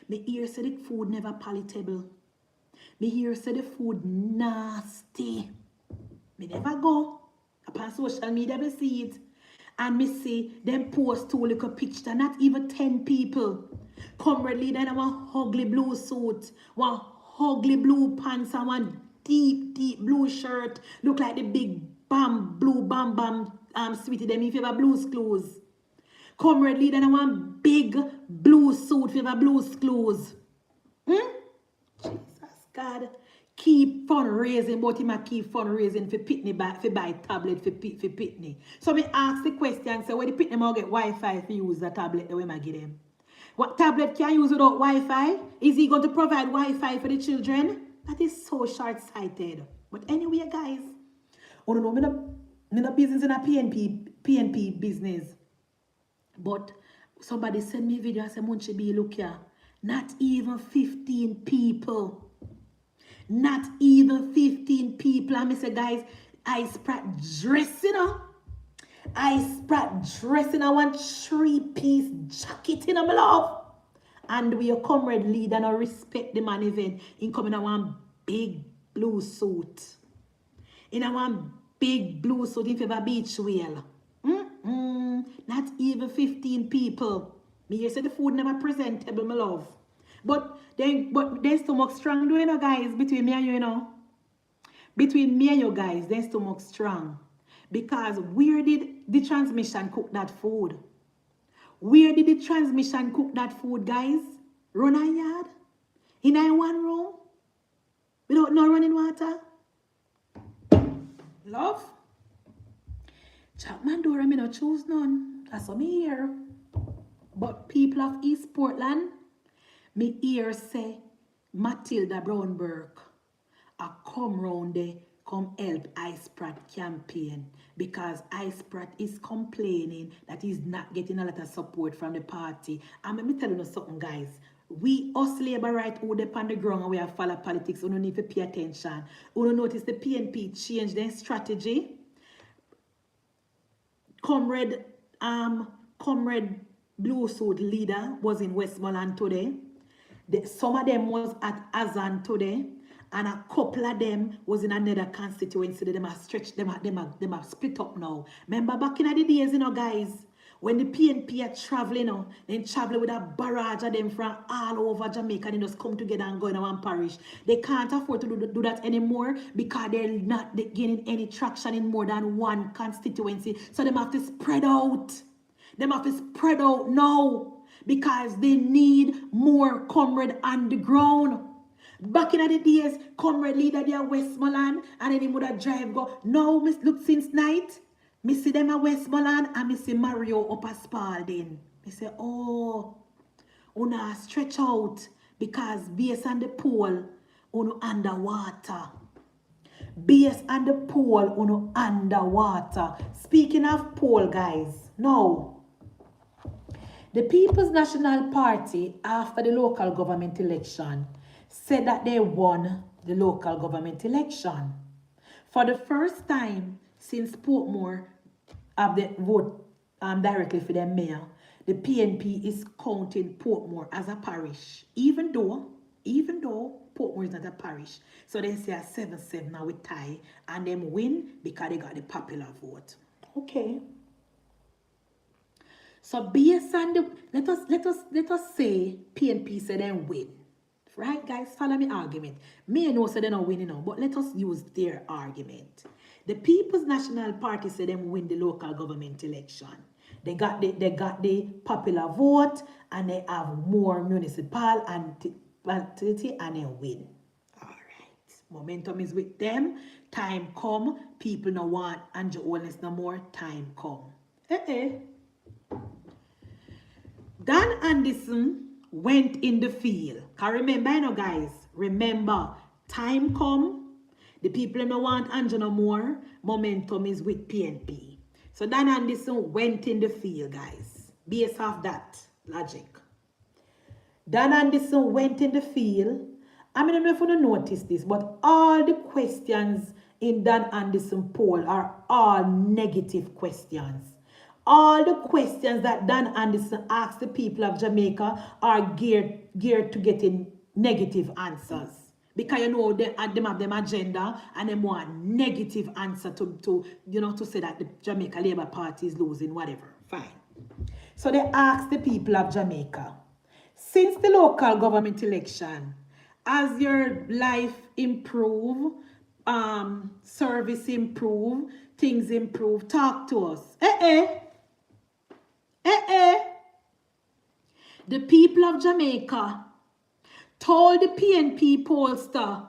Me hear say the food never palatable. Me hear say the food nasty. Me never go. Upon social media me see it. And me see them post 2 little picture, not even 10 people. Comrade leader in one ugly blue suit, one ugly blue pants and one deep blue shirt. Look like the big blue bam sweetie them if you have blues clothes. Comrade leader in one big blue suit if you have blues clothes. Jesus God. Keep fundraising, but he might keep fundraising for Pitney for buy tablet for Pitney. So me ask the question, say, where the Pitney might get Wi-Fi for use the tablet the way I give them? What tablet can use without Wi-Fi? Is he going to provide Wi-Fi for the children? That is so short-sighted. But anyway, guys, I don't know, me no business in a PNP business. But somebody send me a video and say, Munchi B, look here. Not even 15 people. Not even 15 people. And I say, guys, I sprat dressing up. I sprat dressing. I want 3-piece jacket in my love. And we your comrade leader and I respect the man event. In coming, I want big blue suit. In I want big blue suit in favor beach wheel. Not even 15 people. Me here say the food never presentable, my love. But there's too much strong, do you know, guys, between me and you, you know. Between me and you guys, there's too much strong. Because where did the transmission cook that food? Where did the transmission cook that food, guys? Run a yard? In a one room? Without no running water? Love? Chapman door, I mean, no choose none. That's what me hear. But people of East Portland, me hear say Matilda Brownberg a come round there, come help ISPRAT campaign because ISPRAT is complaining that he's not getting a lot of support from the party. And let me tell you something, guys. We, us labor right who dey on the ground and we have follow politics, we don't need to pay attention. We don't notice the PNP change their strategy. Comrade Blue Suit leader was in Westmoreland today. Some of them was at Azan today. and a couple of them was in another constituency. Them a stretch, them a split up now. Remember back in the days, guys, when the PNP are traveling, then traveling with a barrage of them from all over Jamaica, and they just come together and go in one parish. They can't afford to do that anymore because they're not gaining any traction in more than one constituency. So they have to spread out. They have to spread out now because they need more comrade on the ground. Back in the days, comrade leader there Westmoreland, and then he would have drive go. Now, look since night, me see them at Westmoreland and me see Mario up at Spalding. Me say, oh, una stretch out because base on the pole, uno underwater. Base on the pole, uno underwater. Speaking of pole, guys, now, the People's National Party, after the local government election, said that they won the local government election. For the first time since Portmore have the vote directly for their mayor, the PNP is counting Portmore as a parish, even though Portmore is not a parish. So they say a 7-7 now with tie, and them win because they got the popular vote. Okay. So based on the let us say PNP said them win. Right, guys? Follow me argument. Me know say they not winning now, but let us use their argument. The People's National Party said them win the local government election. They got the popular vote, and they have more municipal and and they win. All right. Momentum is with them. Time come. People no want Andrew Holness no more. Time come. Dan Anderson went in the field. Can remember, guys? Remember, time come. The people don't want Andrew no more. Momentum is with PNP. So Dan Anderson went in the field, guys. Based off that logic. Dan Anderson went in the field. I don't know if you notice this, but all the questions in Dan Anderson poll are all negative questions. All the questions that Dan Anderson asked the people of Jamaica are geared to getting negative answers. Because they have them agenda and they want negative answer to say that the Jamaica Labour Party is losing, whatever. Fine. So they asked the people of Jamaica, since the local government election, as your life improve, service improve, things improve, talk to us. The people of Jamaica told the PNP pollster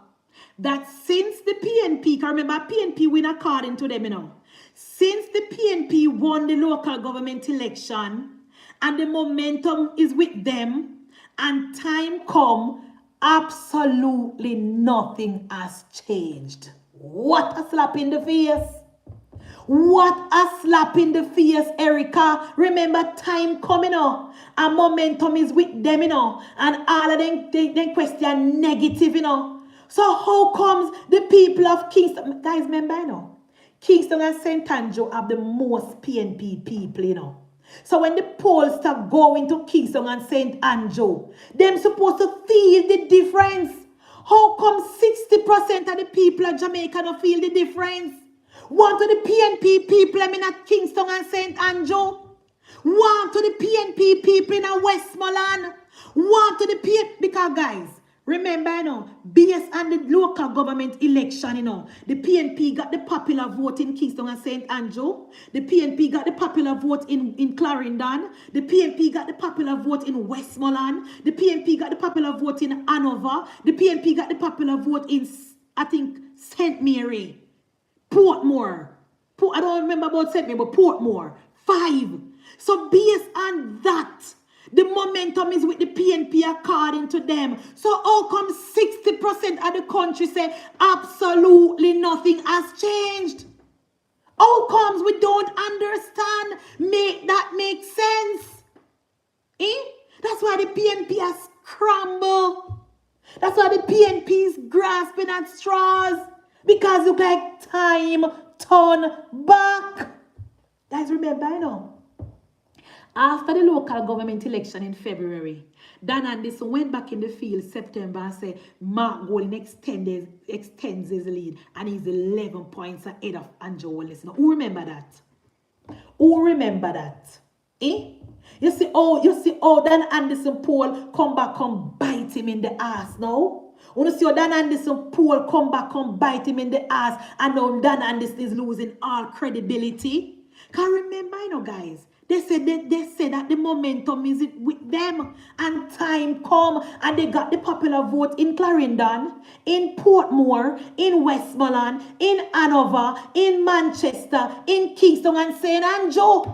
that since the PNP, remember PNP win according to them, since the PNP won the local government election and the momentum is with them and time come, absolutely nothing has changed. What a slap in the face. What a slap in the face, Erica. Remember, time coming on, and momentum is with them, and all of them, they question negative, So how comes the people of Kingston, guys, remember, Kingston and St. Andrew have the most PNP people, So when the polls start going to Kingston and St. Andrew, them supposed to feel the difference. How come 60% of the people of Jamaica don't feel the difference? One to the PNP people in Kingston and St. Andrew. One to the PNP people in Westmoreland. One to the PNP. Because, guys, remember, based on the local government election, the PNP got the popular vote in Kingston and St. Andrew. The PNP got the popular vote in Clarendon. The PNP got the popular vote in Westmoreland. The PNP got the popular vote in Hanover. The PNP got the popular vote in, I think, St. Mary. Portmore. I don't remember about St. Mary, but Portmore. 5. So based on that, the momentum is with the PNP according to them. So how come 60% of the country say absolutely nothing has changed? How comes we don't understand? Make that make sense? That's why the PNP has scrambled. That's why the PNP is grasping at straws. Because look like time turn back. Guys, remember, After the local government election in February, Dan Anderson went back in the field September and said Mark Golding extends his lead and he's 11 points ahead of Andrew Wallace. Now, who remember that? Who remember that? Eh? You see, Dan Anderson poll come back and bite him in the ass now. You see how Dan Anderson poll come back and bite him in the ass, and now Dan Anderson is losing all credibility. Can remember, guys, they said that the momentum is with them, and time come, and they got the popular vote in Clarendon, in Portmore, in Westmoreland, in Hanover, in Manchester, in Kingston, and St. Andrew.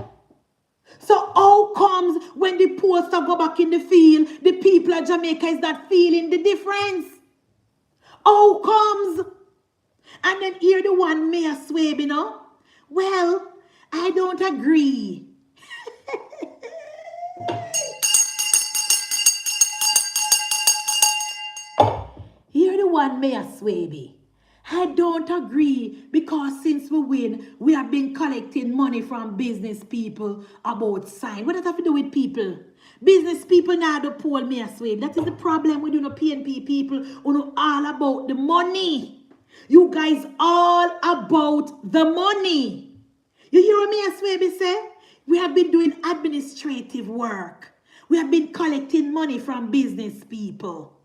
So how comes when the polls go back in the field, the people of Jamaica is not feeling the difference? How comes? And then here the one Mayor Swaby, well, I don't agree. Here the one Mayor Swaby. I don't agree because since we win, we have been collecting money from business people about sign. What does that have to do with people? Business people now the poll Mayor Swaby. That is the problem with PNP people who know all about the money. You guys all about the money. You hear what Mayor Swaby say? We have been doing administrative work. We have been collecting money from business people.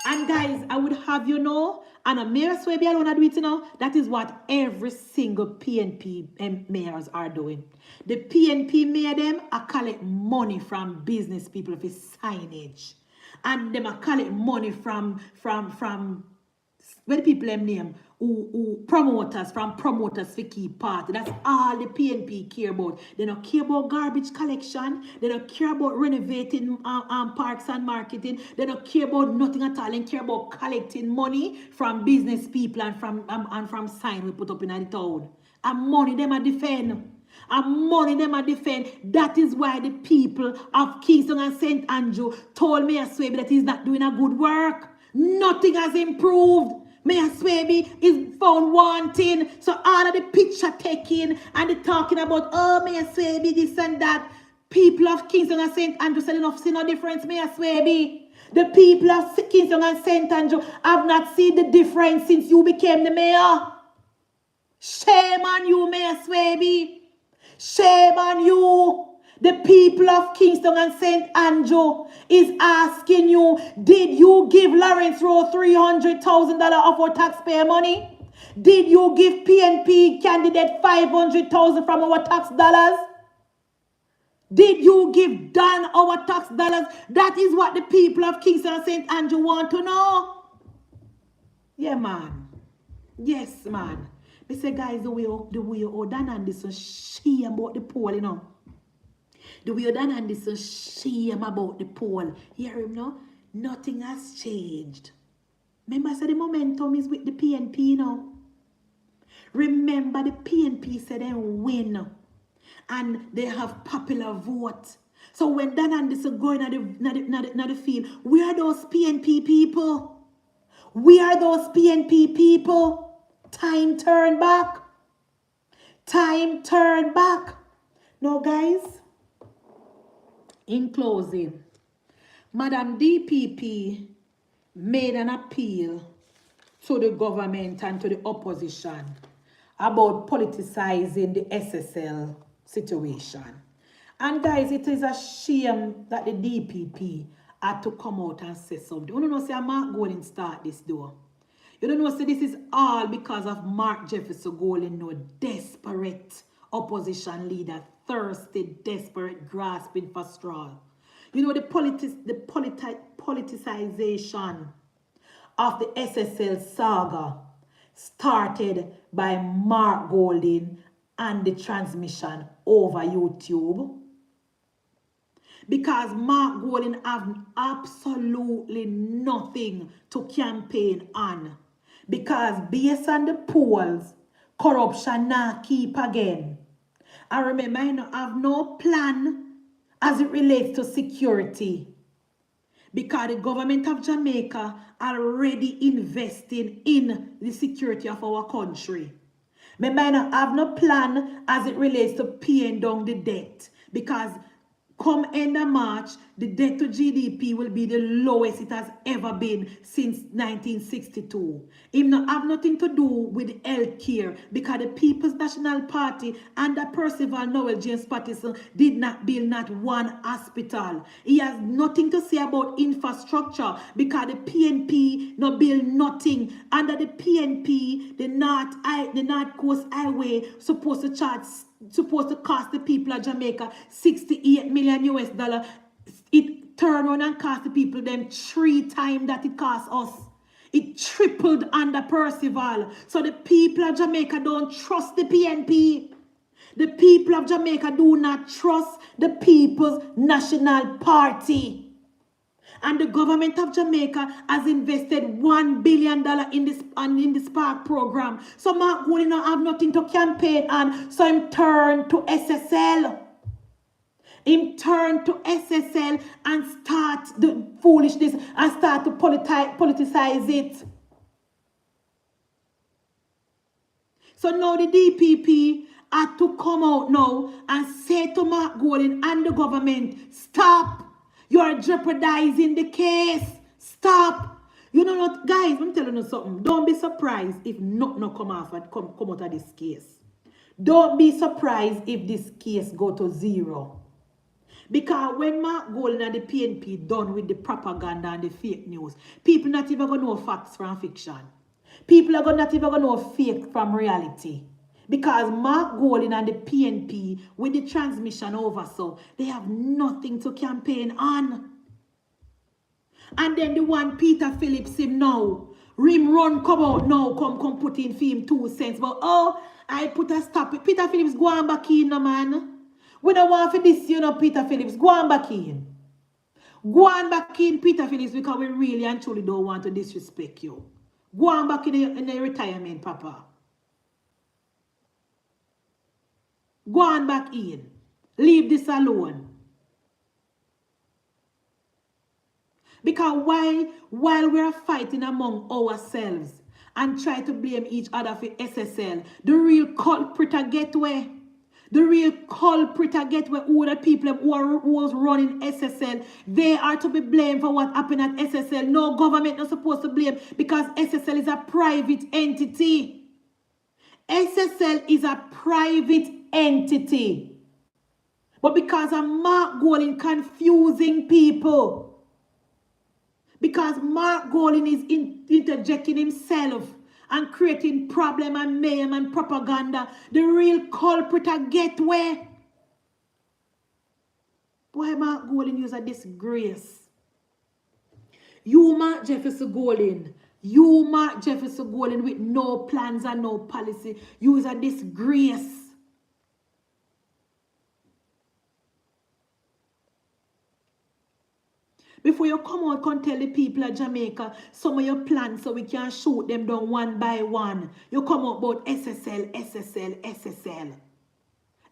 And guys, I would have you know, and a Mayor Swaby alone do it that is what every single PNP mayors are doing. The PNP mayor them are collect money from business people for signage. And them are collect money from where the people them name who promoters for key party. That's all the PNP care about. They don't care about garbage collection. They don't care about renovating parks and marketing. They don't care about nothing at all. They care about collecting money from business people and from sign we put up in the town. And money them a defend. And money them a defend. That is why the people of Kingston and St. Andrew told Mayor Swaby that he's not doing a good work. Nothing has improved. Mayor Swaby is found wanting. So all of the picture taking and the talking about, oh, Mayor Swaby, this and that. People of Kingston and St. Andrew said enough see no difference, Mayor Swaby. The people of Kingston and St. Andrew have not seen the difference since you became the mayor. Shame on you, Mayor Swaby. Shame on you. The people of Kingston and St. Andrew is asking you, did you give Lawrence Rowe $300,000 of our taxpayer money? Did you give PNP candidate $500,000 from our tax dollars? Did you give Dan our tax dollars? That is what the people of Kingston and St. Andrew want to know. Yeah, man. Yes, man. They say, guys, the way Dan and this shame about the poll, The way Dan and this shame about the poll. Hear him, no? Nothing has changed. Remember, I said the momentum is with the PNP, Remember, the PNP said they win. And they have popular vote. So when Dan and this going at the field, we are those PNP people. We are those PNP people. Time turn back. Time turn back. Now, guys, in closing, Madam DPP made an appeal to the government and to the opposition about politicizing the SSL situation. And guys, it is a shame that the DPP had to come out and say something. You don't know, say Mark Golding start this door. You don't know, say this is all because of Mark Jefferson Golding, no desperate opposition leader, thirsty, desperate, grasping for straw. You know, the politicization of the SSL saga started by Mark Golding and the transmission over YouTube. Because Mark Golding have absolutely nothing to campaign on. Because based on the polls, corruption now keep again. I remember I have no plan as it relates to security. Because the government of Jamaica already investing in the security of our country. Me might not have no plan as it relates to paying down the debt, because come end of March, the debt to GDP will be the lowest it has ever been since 1962. It not have nothing to do with health care, because the People's National Party under Percival Noel James Patterson did not build not one hospital. He has nothing to say about infrastructure, because the PNP no build nothing. Under the PNP, the North Coast Highway supposed to cost the people of Jamaica 68 million US dollar. It turned around and cost the people them 3 times that it cost us. It tripled under Percival. So the people of Jamaica don't trust the PNP. The people of Jamaica do not trust the People's National Party. And the government of Jamaica has invested $1 billion in the Spark program. So Mark Golding don't have nothing to campaign on. So him turn to SSL. Him turn to SSL and start the foolishness and start to politicize it. So now the DPP had to come out now and say to Mark Golding and the government, stop. You are jeopardizing the case. Stop. You know what, guys, I'm telling you something. Don't be surprised if nothing come out of this case. Don't be surprised if this case go to 0. Because when Mark Golding and the PNP done with the propaganda and the fake news, people not even going to know facts from fiction. People are not even going to know fake from reality. Because Mark Golding and the PNP, with the transmission over, so they have nothing to campaign on. And then the one Peter Phillips him now, Rim run come out now, come put in for him 2 cents. But oh, I put a stop it. Peter Phillips, go on back in, no man. We don't want for this, you know, Peter Phillips. Go on back in. Go on back in, Peter Phillips, because we really and truly don't want to disrespect you. Go on back in the retirement, Papa. Go on back in. Leave this alone. Because while we are fighting among ourselves and try to blame each other for SSL, the real culprit get where. The real culprit get where all the people who was running SSL, they are to be blamed for what happened at SSL. No government not supposed to blame, because SSL is a private entity. SSL is a private entity. But because of Mark Golding confusing people, because Mark Golding is interjecting himself and creating problem and mayhem and propaganda, the real culprit get where? Why Mark Golding use a disgrace? You Mark Jefferson Golding, with no plans and no policy, use a disgrace. Before you come out and tell the people of Jamaica some of your plans so we can shoot them down one by one, you come out about SSL.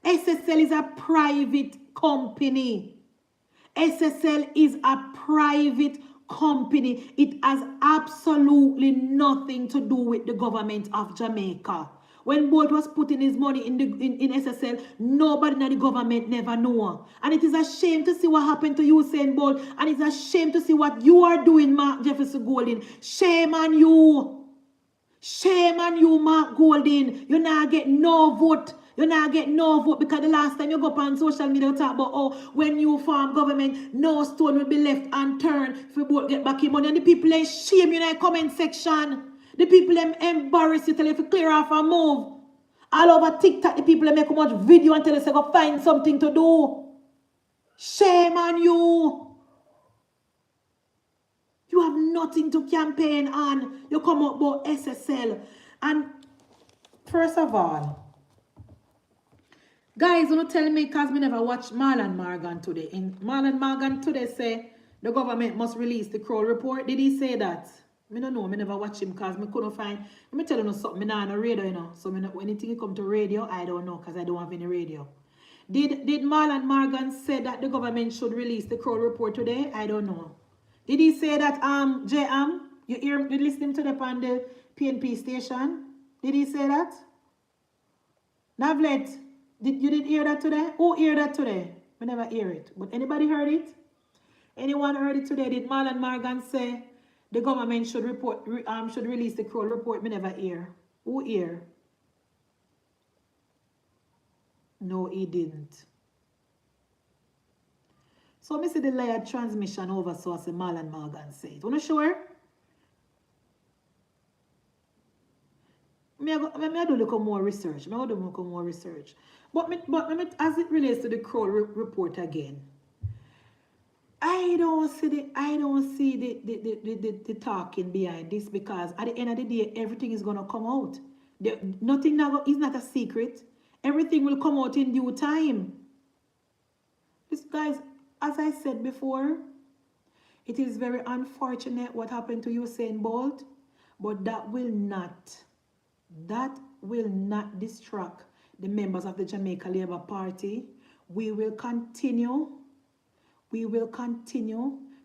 SSL is a private company. SSL is a private company. It has absolutely nothing to do with the government of Jamaica. When Bolt was putting his money in SSL, nobody in the government never know. And it is a shame to see what happened to you, Usain Bolt. And it's a shame to see what you are doing, Mark Jefferson Golding. Shame on you. Shame on you, Mark Golding. You not get no vote. You not get no vote, because the last time you go up on social media you talk about, oh, when you form government, no stone will be left unturned if we both get back in money. And the people they shame you in the comment section. The people them embarrass you, tell you if you clear off and move. All over TikTok, the people they make much video and tell you to go find something to do. Shame on you. You have nothing to campaign on. You come up about SSL. And first of all, guys, don't tell me because me never watched Marlon Morgan today. And Marlon Morgan today say the government must release the Crow report. Did he say that? I don't know. I never watch him because I couldn't find. Let me tell you something. I not on radio, you know. So when anything come to radio, I don't know because I don't have any radio. Did Marlon Morgan say that the government should release the Crow report today? I don't know. Did he say that you listening to them on the PNP station? Did he say that? Navlet, you did hear that today? Who hear that today? We never hear it. But anybody heard it? Anyone heard it today? Did Marlon Morgan say the government should should release the Kroll report? Me never hear. Who hear? No, he didn't. So me see the layered transmission over so as the Marlon Morgan said. Wanna sure? Me do look more research. Me do look more research. But as it relates to the Kroll report again, I don't see the talking behind this, because at the end of the day, everything is gonna come out. Nothing now is not a secret. Everything will come out in due time. This, guys, as I said before, it is very unfortunate what happened to Usain Bolt, but that will not distract the members of the Jamaica Labour Party. We will continue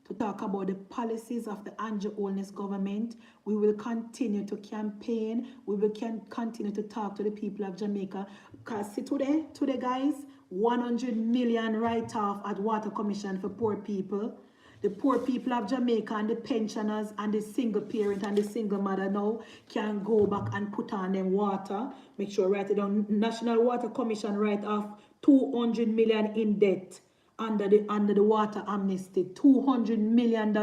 to talk about the policies of the Andrew Holness government. We will continue to campaign. We will continue to talk to the people of Jamaica. Because see today guys, 100 million write-off at Water Commission for poor people. The poor people of Jamaica and the pensioners and the single parent and the single mother now can go back and put on them water. Make sure write it down. National Water Commission write off 200 million in debt under the water amnesty. $200 million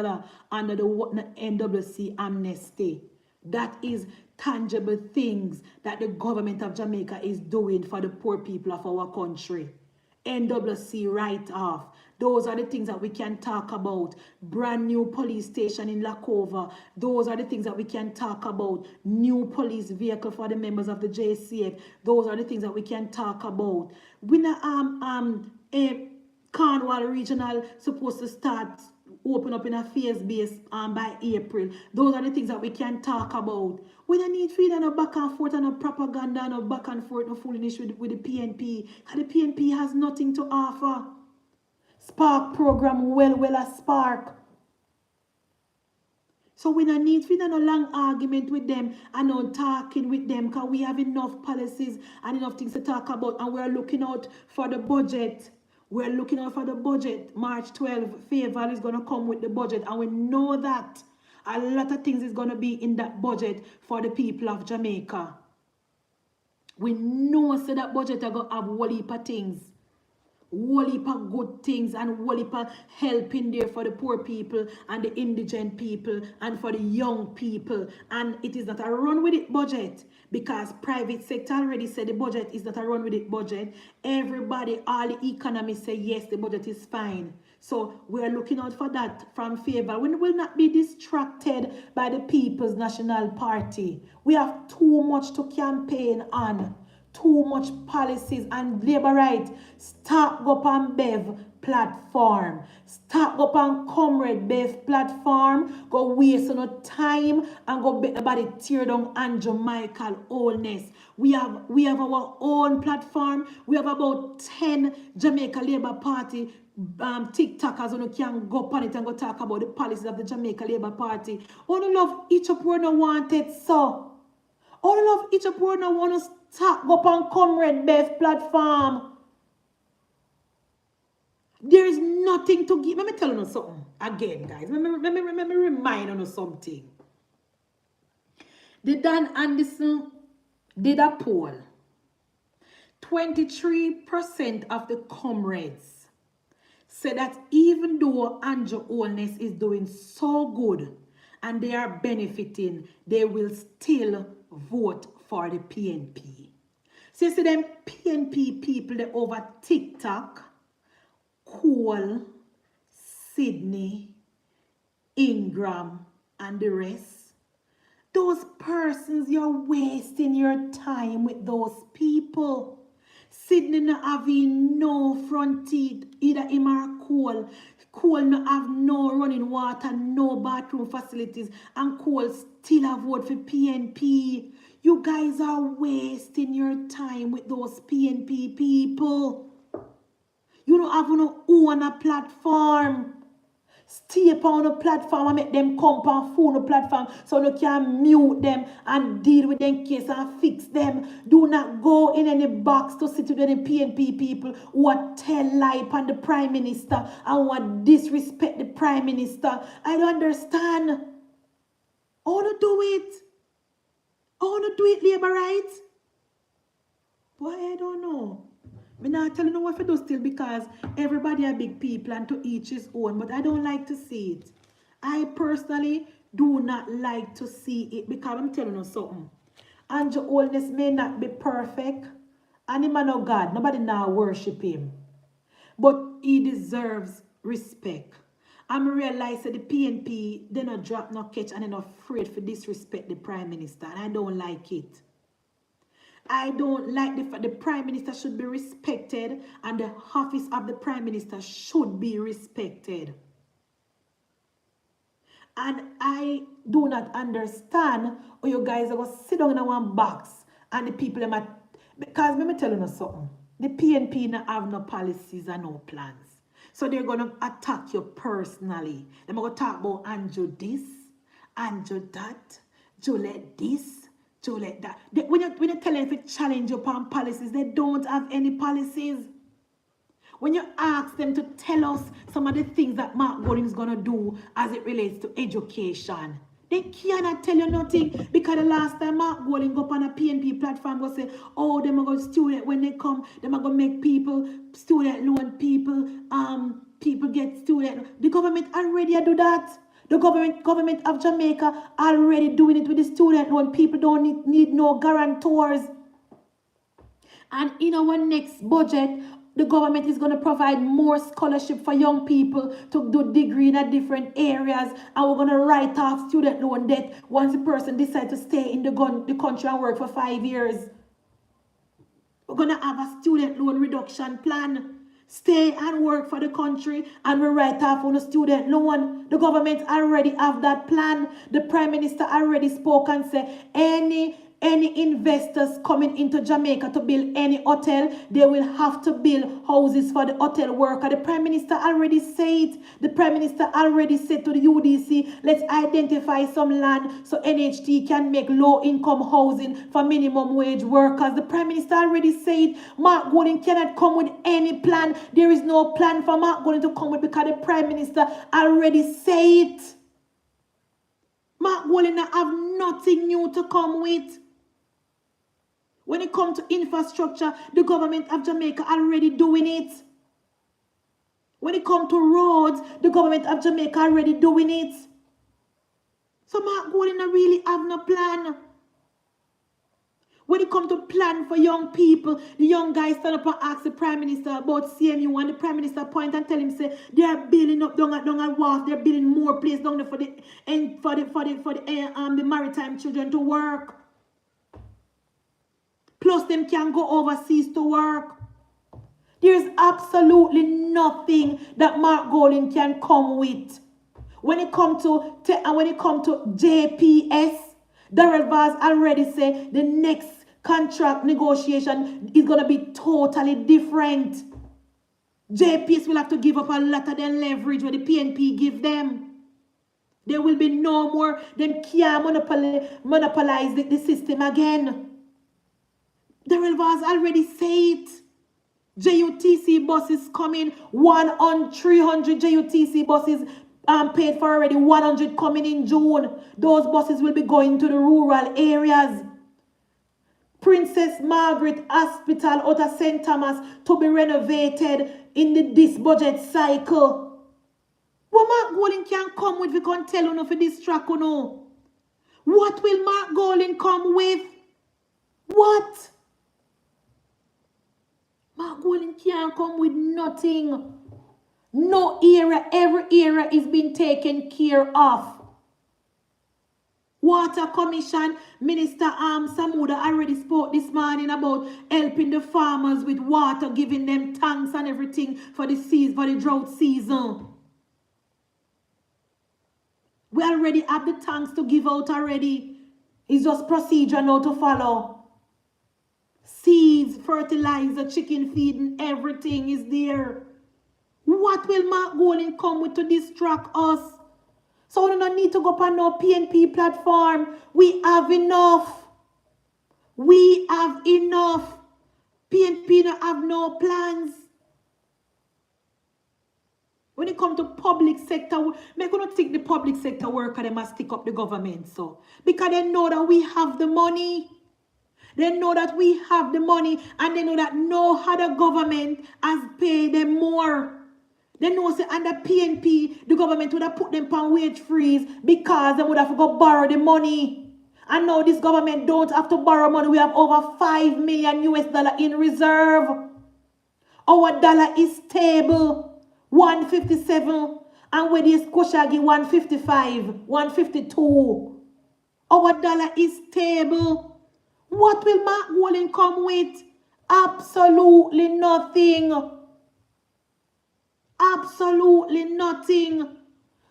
under the NWC amnesty. That is tangible things that the government of Jamaica is doing for the poor people of our country. NWC write-off. Those are the things that we can talk about. Brand new police station in Lakova. Those are the things that we can talk about. New police vehicle for the members of the JCF. Those are the things that we can talk about. We Cornwall Regional supposed to start open up in a phase base by April. Those are the things that we can talk about. We don't need feed no back and forth and no propaganda, no back and forth, no foolishness with the PNP. And the PNP has nothing to offer. Spark program well a spark. So we don't need no long argument with them and no talking with them, because we have enough policies and enough things to talk about, and we're looking out for the budget. We're looking out for the budget. March 12, Fayetteville is going to come with the budget, and we know that a lot of things is going to be in that budget for the people of Jamaica. We know so that budget are going to have a whole heap of things. Whole heap of good things and whole heap of help in there for the poor people and the indigent people and for the young people. And it is not a run with it budget, because private sector already said the budget is not a run with it budget. Everybody, all the economists say yes, the budget is fine. So we are looking out for that from favor. We will not be distracted by the People's National Party. We have too much to campaign on. Too much policies and labor rights. Start up on Bev platform. Start up on Comrade Bev platform. Go waste no time and go bet nobody tear down Andrew Michael Holness. We have our own platform. We have about 10 Jamaica Labour Party TikTokers who can go on it and go talk about the policies of the Jamaica Labour Party. Only love each of who no wanted so. Only love each of who no want to start up on Comrade Bev platform. There is nothing to give. Let me tell you something again, guys. Let me remind you something. The Dan Anderson did a poll. 23% of the comrades said that even though Andrew Holness is doing so good and they are benefiting, they will still vote for the PNP. So you see them PNP people, they over TikTok, Cole, Sydney, Ingram, and the rest. Those persons, you're wasting your time with those people. Sydney no having no front teeth, either him or Cole. Cole no have no running water, no bathroom facilities, and Cole still have vote for PNP. You guys are wasting your time with those PNP people. You don't have no own a platform. Stay upon the platform and make them come on phone the platform so you can mute them and deal with them case and fix them. Do not go in any box to sit with any PNP people who are tell lie upon the Prime Minister and who are disrespect the Prime Minister. I don't understand. I want to do it. I want to do it, labor rights. Boy, I don't know. I'm not telling you what to do still because everybody are big people and to each his own. But I don't like to see it. I personally do not like to see it because I'm telling you something. And your holiness may not be perfect. And him and no God. Nobody now worship him. But he deserves respect. I'm realize that the PNP, they not drop, no catch, and they're not afraid for disrespect the Prime Minister. And I don't like it. I don't like the fact the Prime Minister should be respected and the office of the Prime Minister should be respected. And I do not understand how you guys are going to sit down in one box and the people are not, because let me tell you something. The PNP don't have no policies and no plans. So they're going to attack you personally. They're going to talk about Andrew this, Andrew that, Juliet this, Juliet that. When you tell them to challenge upon policies, they don't have any policies. When you ask them to tell us some of the things that Mark Golding is going to do as it relates to education, they cannot tell you nothing because the last time Mark Golding go up on a PNP platform go say, oh, them are going to student when they come, them are going to make people, student loan people, people get student. The government already do that. The government of Jamaica already doing it with the student loan. People don't need no guarantors. And in our next budget, the government is going to provide more scholarship for young people to do degree in different areas. And we're going to write off student loan debt once the person decides to stay in the country and work for 5 years. We're going to have a student loan reduction plan. Stay and work for the country and we write off on a student loan. The government already have that plan. The Prime Minister already spoke and said any investors coming into Jamaica to build any hotel, they will have to build houses for the hotel worker. The Prime Minister already said, the Prime Minister already said to the UDC, let's identify some land so NHT can make low-income housing for minimum wage workers. The Prime Minister already said Mark Golding cannot come with any plan. There is no plan for Mark Golding to come with because the Prime Minister already said it. Mark Golding have nothing new to come with. When it comes to infrastructure, the government of Jamaica already doing it. When it comes to roads, the government of Jamaica already doing it. So Mark Golding really have no plan. When it comes to plan for young people, the young guys stand up and ask the Prime Minister about CMU and the Prime Minister point and tell him, say, they are building up down at Wharf, they're building more place down there for the maritime children to work. Plus, them can go overseas to work. There's absolutely nothing that Mark Golding can come with. When it comes to JPS, Darrell Vaz already said the next contract negotiation is going to be totally different. JPS will have to give up a lot of their leverage what the PNP give them. There will be no more, them can't monopolize the system again. Darrell Vaz already said it. JUTC buses coming, 300 JUTC buses paid for already, 100 coming in June. Those buses will be going to the rural areas. Princess Margaret Hospital out of St. Thomas to be renovated in this budget cycle. What Mark Golding can come with, we can't tell you for this track or no. What will Mark Golding come with? What? Mark Golding can't come with nothing. No era, every era is being taken care of. Water Commission, Minister Samuda already spoke this morning about helping the farmers with water, giving them tanks and everything for the drought season. We already have the tanks to give out already. It's just procedure now to follow. Seeds, fertilizer, chicken feed, and everything is there. What will Mark Golding come with to distract us? So we don't need to go up on no PNP platform. We have enough. We have enough. PNP don't have no plans. When it comes to public sector, I'm going to take the public sector worker, they must stick up the government. So, because they know that we have the money. They know that we have the money, and they know that no other government has paid them more. They know say under PNP, the government would have put them on wage freeze because they would have to go borrow the money. And now this government don't have to borrow money. We have over $5 million US in reserve. Our dollar is stable, 157. And with this Koshagi, 155, 152. Our dollar is stable. What will Mark Golding come with? Absolutely nothing. Absolutely nothing.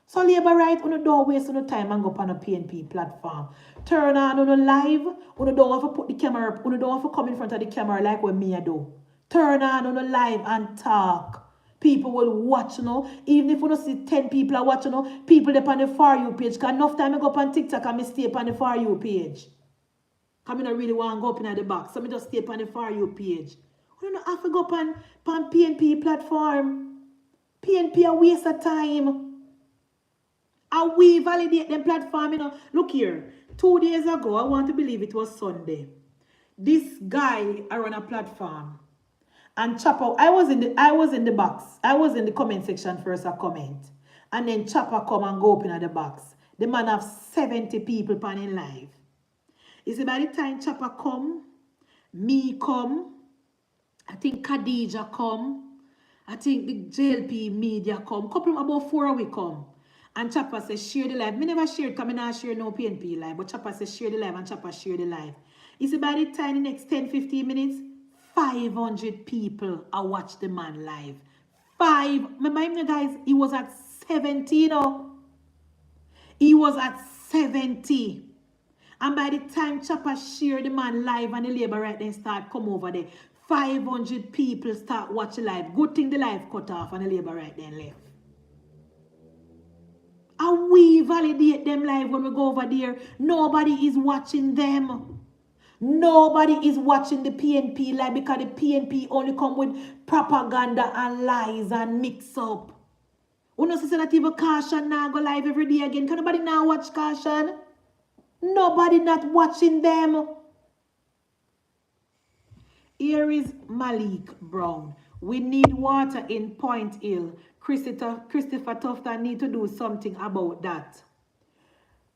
So labor right, you don't waste no time and go up on a PNP platform. Turn on the live, you don't have to put the camera up, you don't have to come in front of the camera like what me I do. Turn on the live and talk. People will watch, you know. Even if you don't see 10 people are watching, you know, people there on the For You page. Because enough time I go up on TikTok and I stay on the For You page. Because I don't really want to go up in the box. So I just stay on the For You page. You don't have to go up on PNP platform. PNP a waste of time. And we validate them platform, you know. Look here. 2 days ago, I want to believe it was Sunday. This guy are on a platform. And Chopper, I was in the box. I was in the comment section first, a comment. And then Chopper come and go up in the box. The man have 70 people panning live. You see, by the time Chopper come, me come, I think Khadija come, I think the JLP media come, couple about 4 we come. And Chopper says share the live. Me never share it because I not share no PNP live. But Chopper says share the live and Chopper share the live. You see, by the time the next 10-15 minutes, 500 people are watch the man live. Remember guys, he was at 70, you know. He was at 70. And by the time Chopper share the man live and the labor right then start come over there, 500 people start watching live. Good thing the live cut off and the labor right then left. And we validate them live when we go over there. Nobody is watching them. Nobody is watching the PNP live because the PNP only come with propaganda and lies and mix up. We don't say that even Caution now go live every day again. Can nobody now watch Caution? Nobody not watching them. Here is Malik Brown. We need water in Point Hill. Christopher Tufton need to do something about that.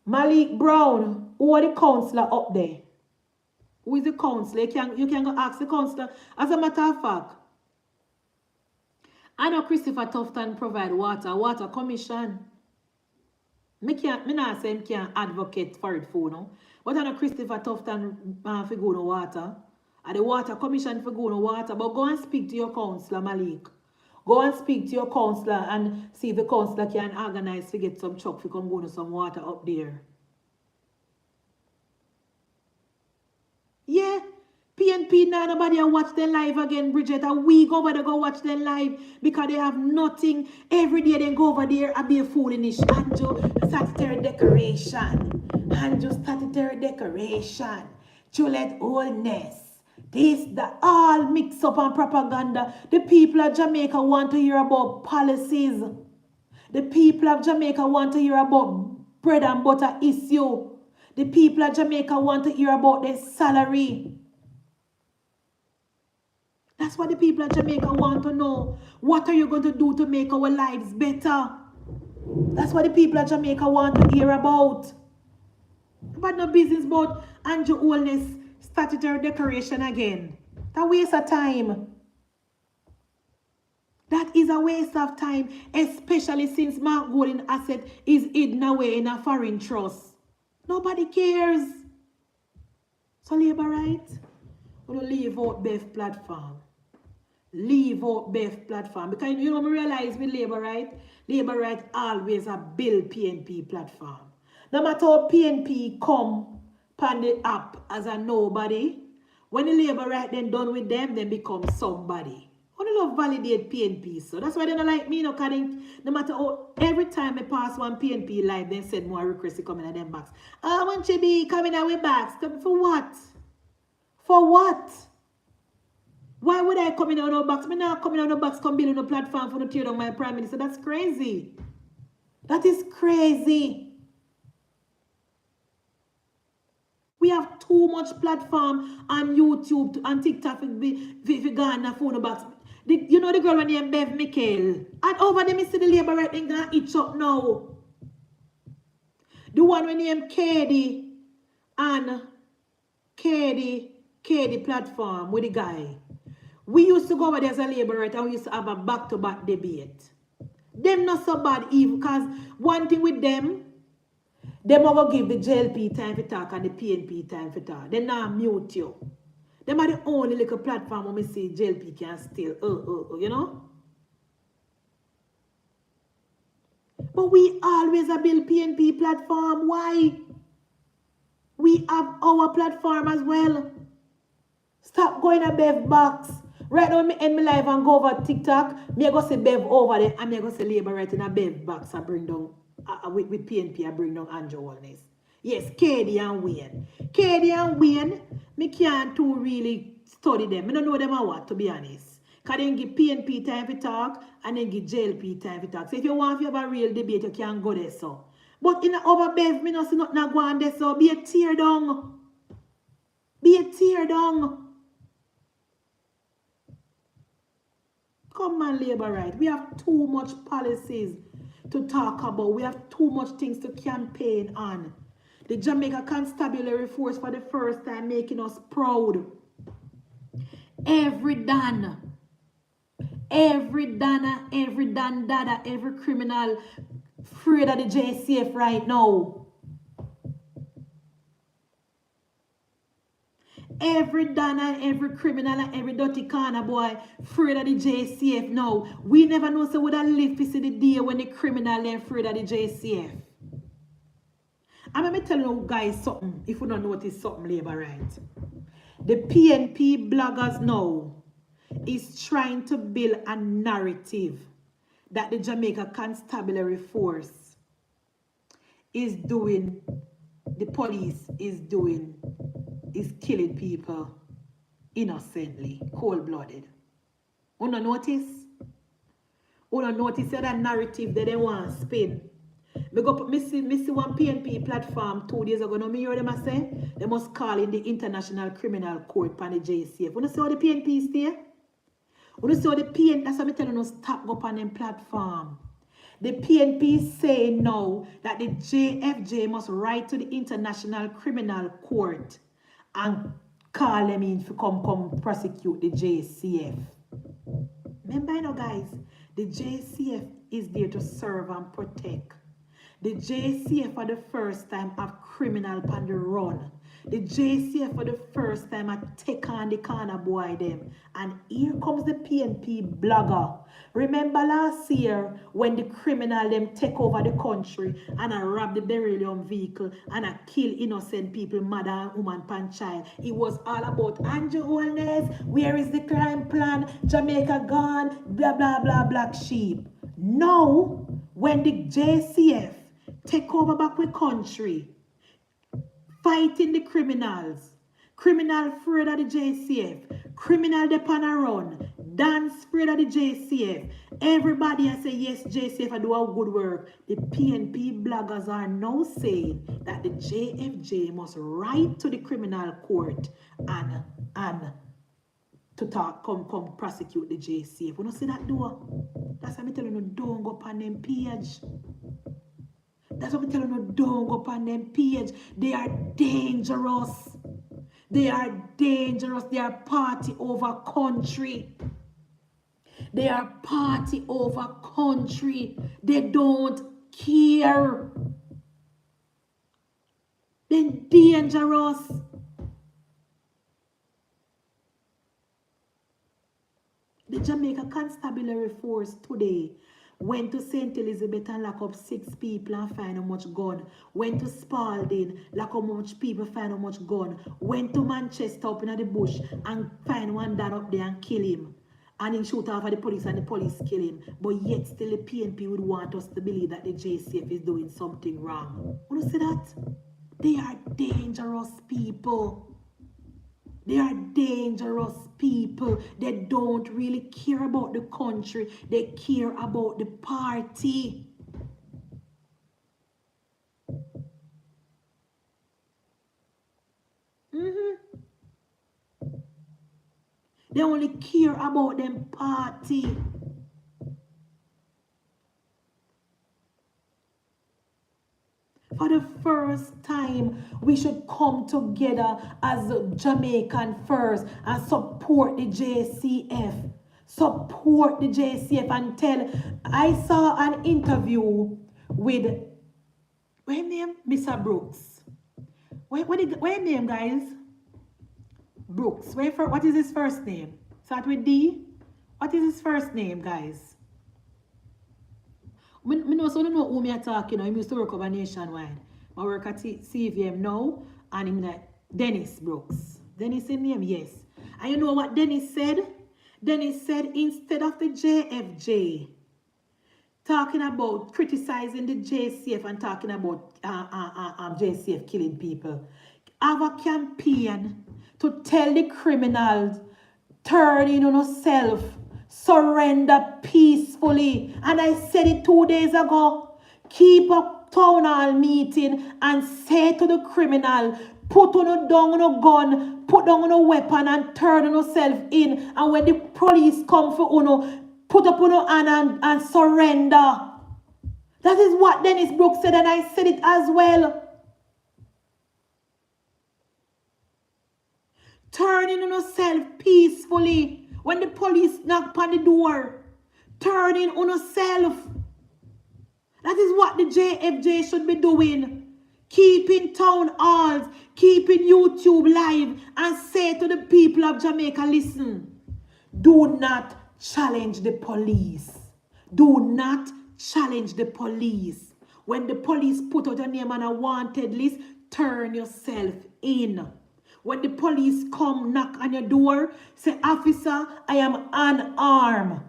Malik Brown, who are the councillor up there? Who is the councillor? You can go ask the councillor. As a matter of fact, I know Christopher Tufton provide water commission. Me not say I can't advocate for it for no. But I know Christopher Tufton for go no water. And the water commission for go no water. But go and speak to your councillor, Malik. Go and speak to your councillor and see if the councillor can organize to get some truck to come go to some water up there. Yeah, PNP now nobody watch them live again, Bridget. And we go over there go watch them live because they have nothing. Every day they go over there and be a foolish. Anjo statutory decoration. Anjo statutory decoration. Juliet oldness. This, that, all mixed up on propaganda. The people of Jamaica want to hear about policies. The people of Jamaica want to hear about bread and butter issue. The people of Jamaica want to hear about their salary. That's what the people of Jamaica want to know. What are you going to do to make our lives better? That's what the people of Jamaica want to hear about. But no business about Andrew Oldness statutory decoration again. That waste of time. That is a waste of time, especially since Mark Golding asset is hidden away in a foreign trust. Nobody cares. So labor right, we'll leave out Beth platform. Leave out Beth platform. Because you know, I realize with labor right always a build PNP platform. No matter how PNP come on the app as a nobody, when the labor right then done with them, then become somebody. I don't love validate PNP, so that's why they don't like me, no, no matter how, every time I pass one PNP live, they said more requests to come in at them box. I want to be coming away backs. For what? For what? Why would I come in on no box? Me not coming on no box, come building a platform for the tear down my prime minister. That's crazy. That is crazy. We have too much platform on YouTube and TikTok if you go on the phone box. You know the girl when named Bev Mikhail? And over there, I see the labor right thing gonna itch up now. The one when named Katie and Katie platform with the guy. We used to go over there as a labor right and we used to have a back-to-back debate. Them not so bad even because one thing with them will give the JLP time for talk and the PNP time for talk. They not mute you. Them are the only little platform where we see JLP can still, you know? But we always a build PNP platform. Why? We have our platform as well. Stop going to Bev box. Right now, me end my live and go over TikTok. Me go say Bev over there and me go say labor right in a Bev box. I bring down, with PNP, I bring down Andrew Wellness. Yes, Katie and Wayne. Katie and Wayne, me can't too really study them. I don't know them or what, to be honest. Because they give PNP time to talk and then give JLP time to talk. So if you want to have a real debate, you can go there, so. But in the over Bev, me not see nothing go on there, so be a tear down. Be a tear down. Come on, labor right. We have too much policies to talk about. We have too much things to campaign on. The Jamaica Constabulary Force for the first time making us proud. Every Dana, every Dana, every Dan Dada, every criminal afraid of the JCF right now. Every Dana, every criminal, and every dirty corner boy afraid of the JCF now. We never know so would I live to see the day when the criminal are afraid of the JCF. I'm going to tell you guys something, if you don't notice something, labor right. The PNP bloggers now is trying to build a narrative that the Jamaica Constabulary Force is doing, the police is doing, is killing people innocently, cold-blooded. You don't notice? You don't notice that narrative that they want to spin? Me see one PNP platform 2 days ago. No, me hear them say they must call in the International Criminal Court for the JCF. You know see how the PNP stay? You know see how the PNP, that's what I'm telling you, stop go on them platform. The PNP say now that the JFJ must write to the International Criminal Court and call them in to come prosecute the JCF. Remember, you know, guys, the JCF is there to serve and protect. The JCF for the first time have criminal on the run. The JCF for the first time I take on the corner boy them. And here comes the PNP blogger. Remember last year when the criminal them take over the country and I rob the beryllium vehicle and I kill innocent people, mother and woman and child. It was all about Andrew Holness, where is the crime plan, Jamaica gone, blah blah blah, black sheep. Now, when the JCF take over back with country, fighting the criminals, criminal afraid of the JCF, criminal de pan a run, dance afraid of the JCF. Everybody I say yes, JCF I do a good work. The PNP bloggers are now saying that the JFJ must write to the criminal court and to talk, come prosecute the JCF. You know see that door? That's why I'm telling you, don't go upon them page. That's what I'm telling you, don't go upon them page. They are dangerous. They are dangerous. They are party over country. They are party over country. They don't care. They're dangerous. The Jamaica Constabulary Force today went to St. Elizabeth and lock up 6 people and find how much gun. Went to Spalding, lock up how much people, find how much gun. Went to Manchester up in the bush and find one dad up there and kill him. and he shoot off at the police and the police kill him. But yet still the PNP would want us to believe that the JCF is doing something wrong. Want to see that? They are dangerous people. They are dangerous people. They don't really care about the country. They care about the party. They only care about them party. For the first time, we should come together as Jamaican first and support the JCF. Support the JCF and tell. I saw an interview with, what's name? Mr. Brooks. What name, guys? Brooks. What is his first name? Start with D. What is his first name, guys? I know who me talk, I used to work over nationwide. I work at CVM now, and him like Dennis Brooks. Dennis in name, yes. And you know what Dennis said? Dennis said instead of the JFJ talking about criticizing the JCF and talking about JCF killing people, have a campaign to tell the criminals, turn in on yourself, surrender peacefully. And I said it 2 days ago. Keep a town hall meeting and say to the criminal, put on a down on a gun, put down on a weapon and turn on yourself in. And when the police come for uno, put up on your hand and surrender. That is what Dennis Brooks said, and I said it as well. Turn in on yourself peacefully. When the police knock on the door, turn in on yourself. That is what the JFJ should be doing. Keeping town halls, keeping YouTube live, and say to the people of Jamaica, listen, do not challenge the police. Do not challenge the police. When the police put out your name on a wanted list, turn yourself in. When the police come knock on your door, say, officer, I am unarmed.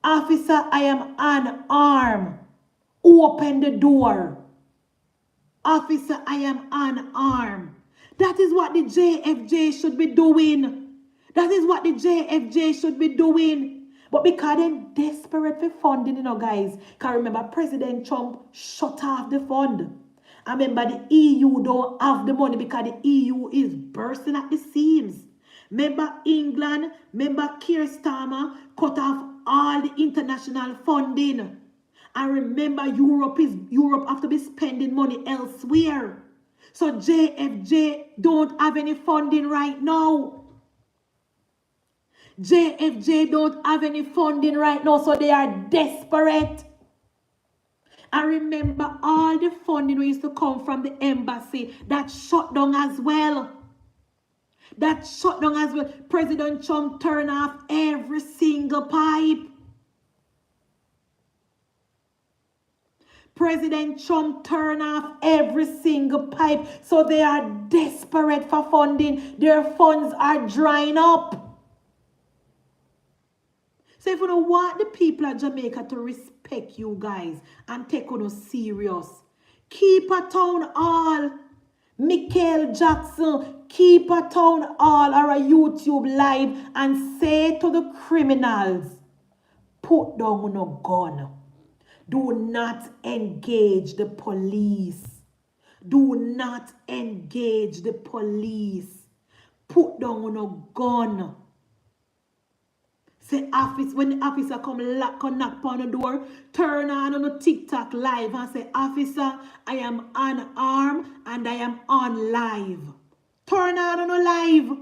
Officer, I am unarmed. Open the door. Officer, I am unarmed. That is what the JFJ should be doing. That is what the JFJ should be doing. But because they're desperate for funding, guys. Because remember, President Trump shut off the fund. I remember the EU don't have the money because the EU is bursting at the seams. Remember England, remember Keir Starmer cut off all the international funding. And remember Europe have to be spending money elsewhere. So JFJ don't have any funding right now. JFJ don't have any funding right now, so they are desperate. I remember all the funding used to come from the embassy that shut down as well. That shut down as well. President Trump turned off every single pipe. President Trump turned off every single pipe. So they are desperate for funding. Their funds are drying up. So if you don't want the people of Jamaica to respect you guys and take you serious, keep a town hall. Michael Jackson, keep a town hall or a YouTube live and say to the criminals, put down no gun. Do not engage the police. Do not engage the police. Put down no gun. Say office, when the officer come knock on the door, turn on a TikTok live and say, officer, I am unarmed and I am on live. Turn on a live.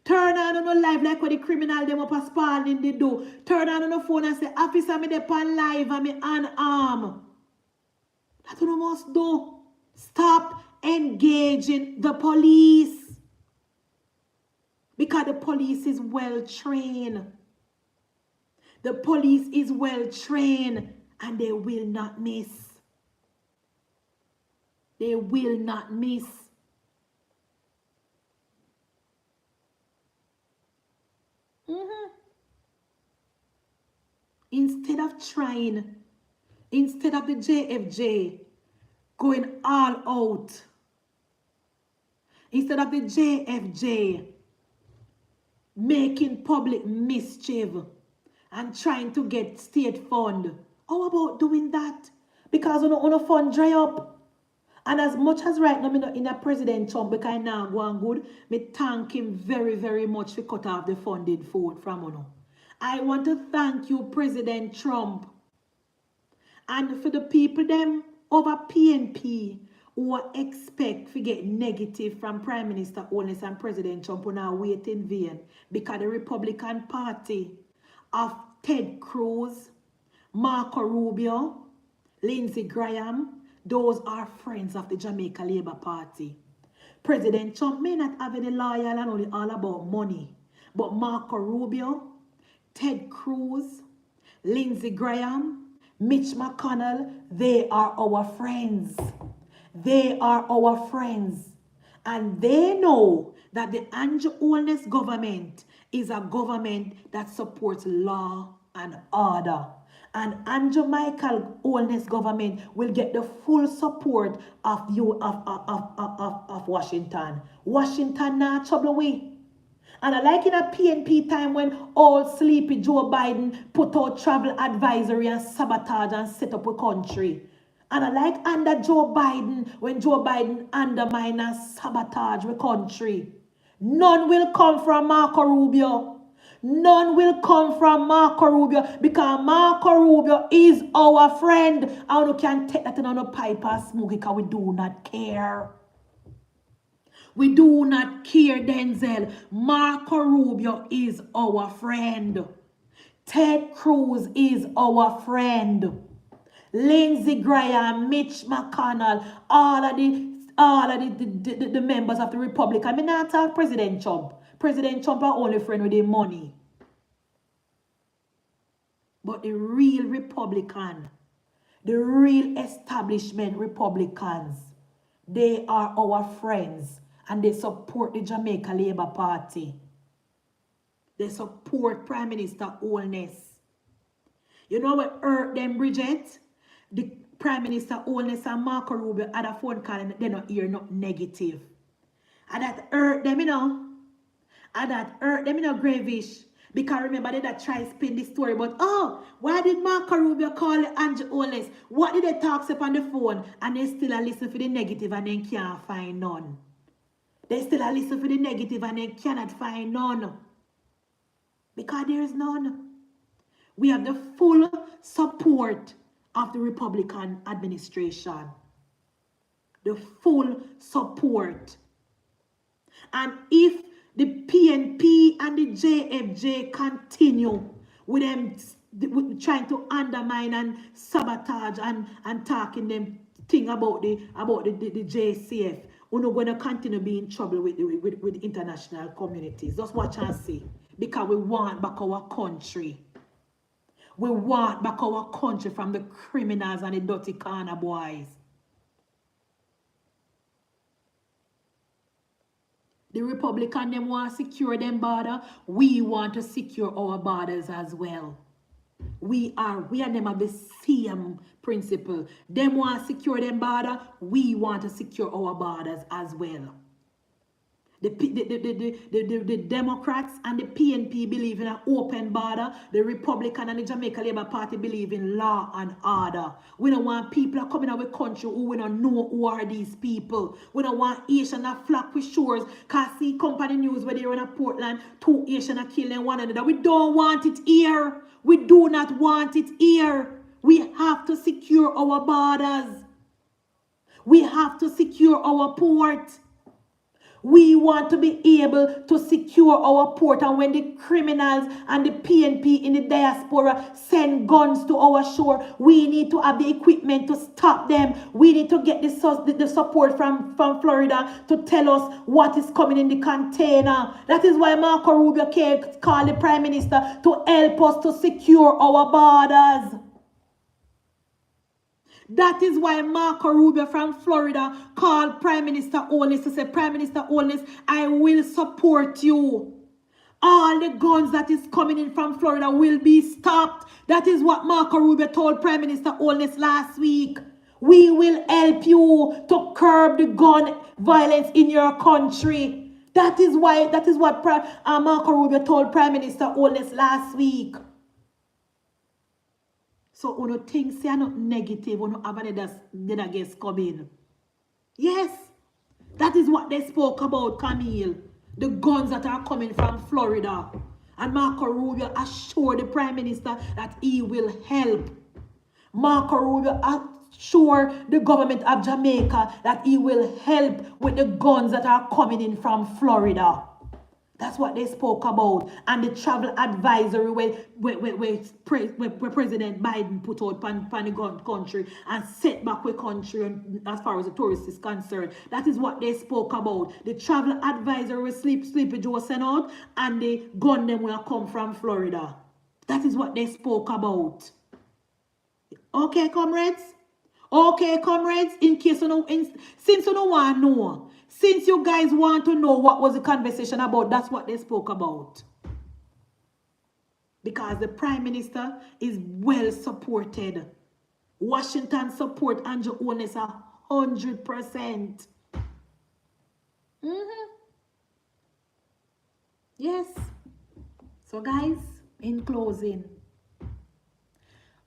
Turn on a live like when the criminal them up a Spalding they do. Turn on a phone and say, officer, me dey on live and me unarmed. That's what you must do. Stop engaging the police. Because the police is well trained. The police is well trained and they will not miss. They will not miss. instead of trying, instead of the JFJ going all out, instead of the JFJ making public mischief and trying to get state fund, how about doing that? Because on a fund dry up. And as much as right now, I'm in a President Trump because now going good, me thank him very, very much for cut off the funded food from uno. I want to thank you, President Trump, and for the people them over PNP who expect to get negative from Prime Minister Holness and President Trump who now wait in vain because the Republican Party of Ted Cruz, Marco Rubio, Lindsey Graham, those are friends of the Jamaica Labour Party. President Trump may not have any loyal and only all about money, but Marco Rubio, Ted Cruz, Lindsey Graham, Mitch McConnell, they are our friends. They are our friends. And they know that the Andrew Holness government is a government that supports law and order. And Andrew Michael Holness government will get the full support of Washington. Washington not trouble we. And I like in a PNP time when all sleepy Joe Biden put out travel advisory and sabotage and set up a country. And I like under Joe Biden when Joe Biden undermine and sabotage the country. None will come from Marco Rubio. None will come from Marco Rubio because Marco Rubio is our friend. And we can take that on a pipe and smoke it because we do not care. We do not care, Denzel. Marco Rubio is our friend. Ted Cruz is our friend. Lindsey Graham, Mitch McConnell, all of the members of the Republic. I mean, not talk President Trump. President Trump are only friend with the money. But the real Republican, the real establishment Republicans, they are our friends and they support the Jamaica Labour Party. They support Prime Minister Holness. You know what hurt them, Bridget? The Prime Minister Holness and Marco Rubio had a phone call and they don't hear nothing negative. And that hurt them, you know. And that hurt them, you know, Gravish. Because remember, they that try to spin the story about, oh, why did Marco Rubio call Andrew Holness? What did they talk up on the phone? And they still listen for the negative and then can't find none. They still listen for the negative and they cannot find none. Because there is none. We have the full support of the Republican administration. The full support. And if the PNP and the JFJ continue with them trying to undermine and sabotage and talking them thing about the JCF, we're not going to continue being in trouble with international communities. Just watch and see. Because we want back our country. We want back our country from the criminals and the dirty corner boys. The Republican, them want to secure them border. We want to secure our borders as well. We and them have the same principle. Them want to secure them border. We want to secure our borders as well. The Democrats and the PNP believe in an open border. The Republican and the Jamaica Labour Party believe in law and order. We don't want people coming out of the country who we don't know who are these people. We don't want Asian that flock with shores. Because see company news where they're in a Portland, 2 Asian are killing one another. We don't want it here. We do not want it here. We have to secure our borders. We have to secure our port. We want to be able to secure our port, and when the criminals and the PNP in the diaspora send guns to our shore, we need to have the equipment to stop them. We need to get the support from Florida to tell us what is coming in the container. That is why Marco Rubio called the Prime Minister to help us to secure our borders. That is why Marco Rubio from Florida called Prime Minister Holness to say, Prime Minister Holness, I will support you. All the guns that is coming in from Florida will be stopped. That is what Marco Rubio told Prime Minister Holness last week. We will help you to curb the gun violence in your country. That is what Marco Rubio told Prime Minister Holness last week. So uno things say not negative, uno have another guest coming. Yes, that is what they spoke about, Camille. The guns that are coming from Florida. And Marco Rubio assured the Prime Minister that he will help. Marco Rubio assured the government of Jamaica that he will help with the guns that are coming in from Florida. That's what they spoke about. And the travel advisory where President Biden put out pan the country and set back the country as far as the tourist is concerned. That is what they spoke about. The travel advisory will Sleepy Joe sent out and the gun them will come from Florida. That is what they spoke about. Okay, comrades? Okay, comrades, in case you know, since you don't want to know, since you guys want to know what was the conversation about, that's what they spoke about. Because the Prime Minister is well supported. Washington support Andrew Holness 100%. Yes. So guys, in closing,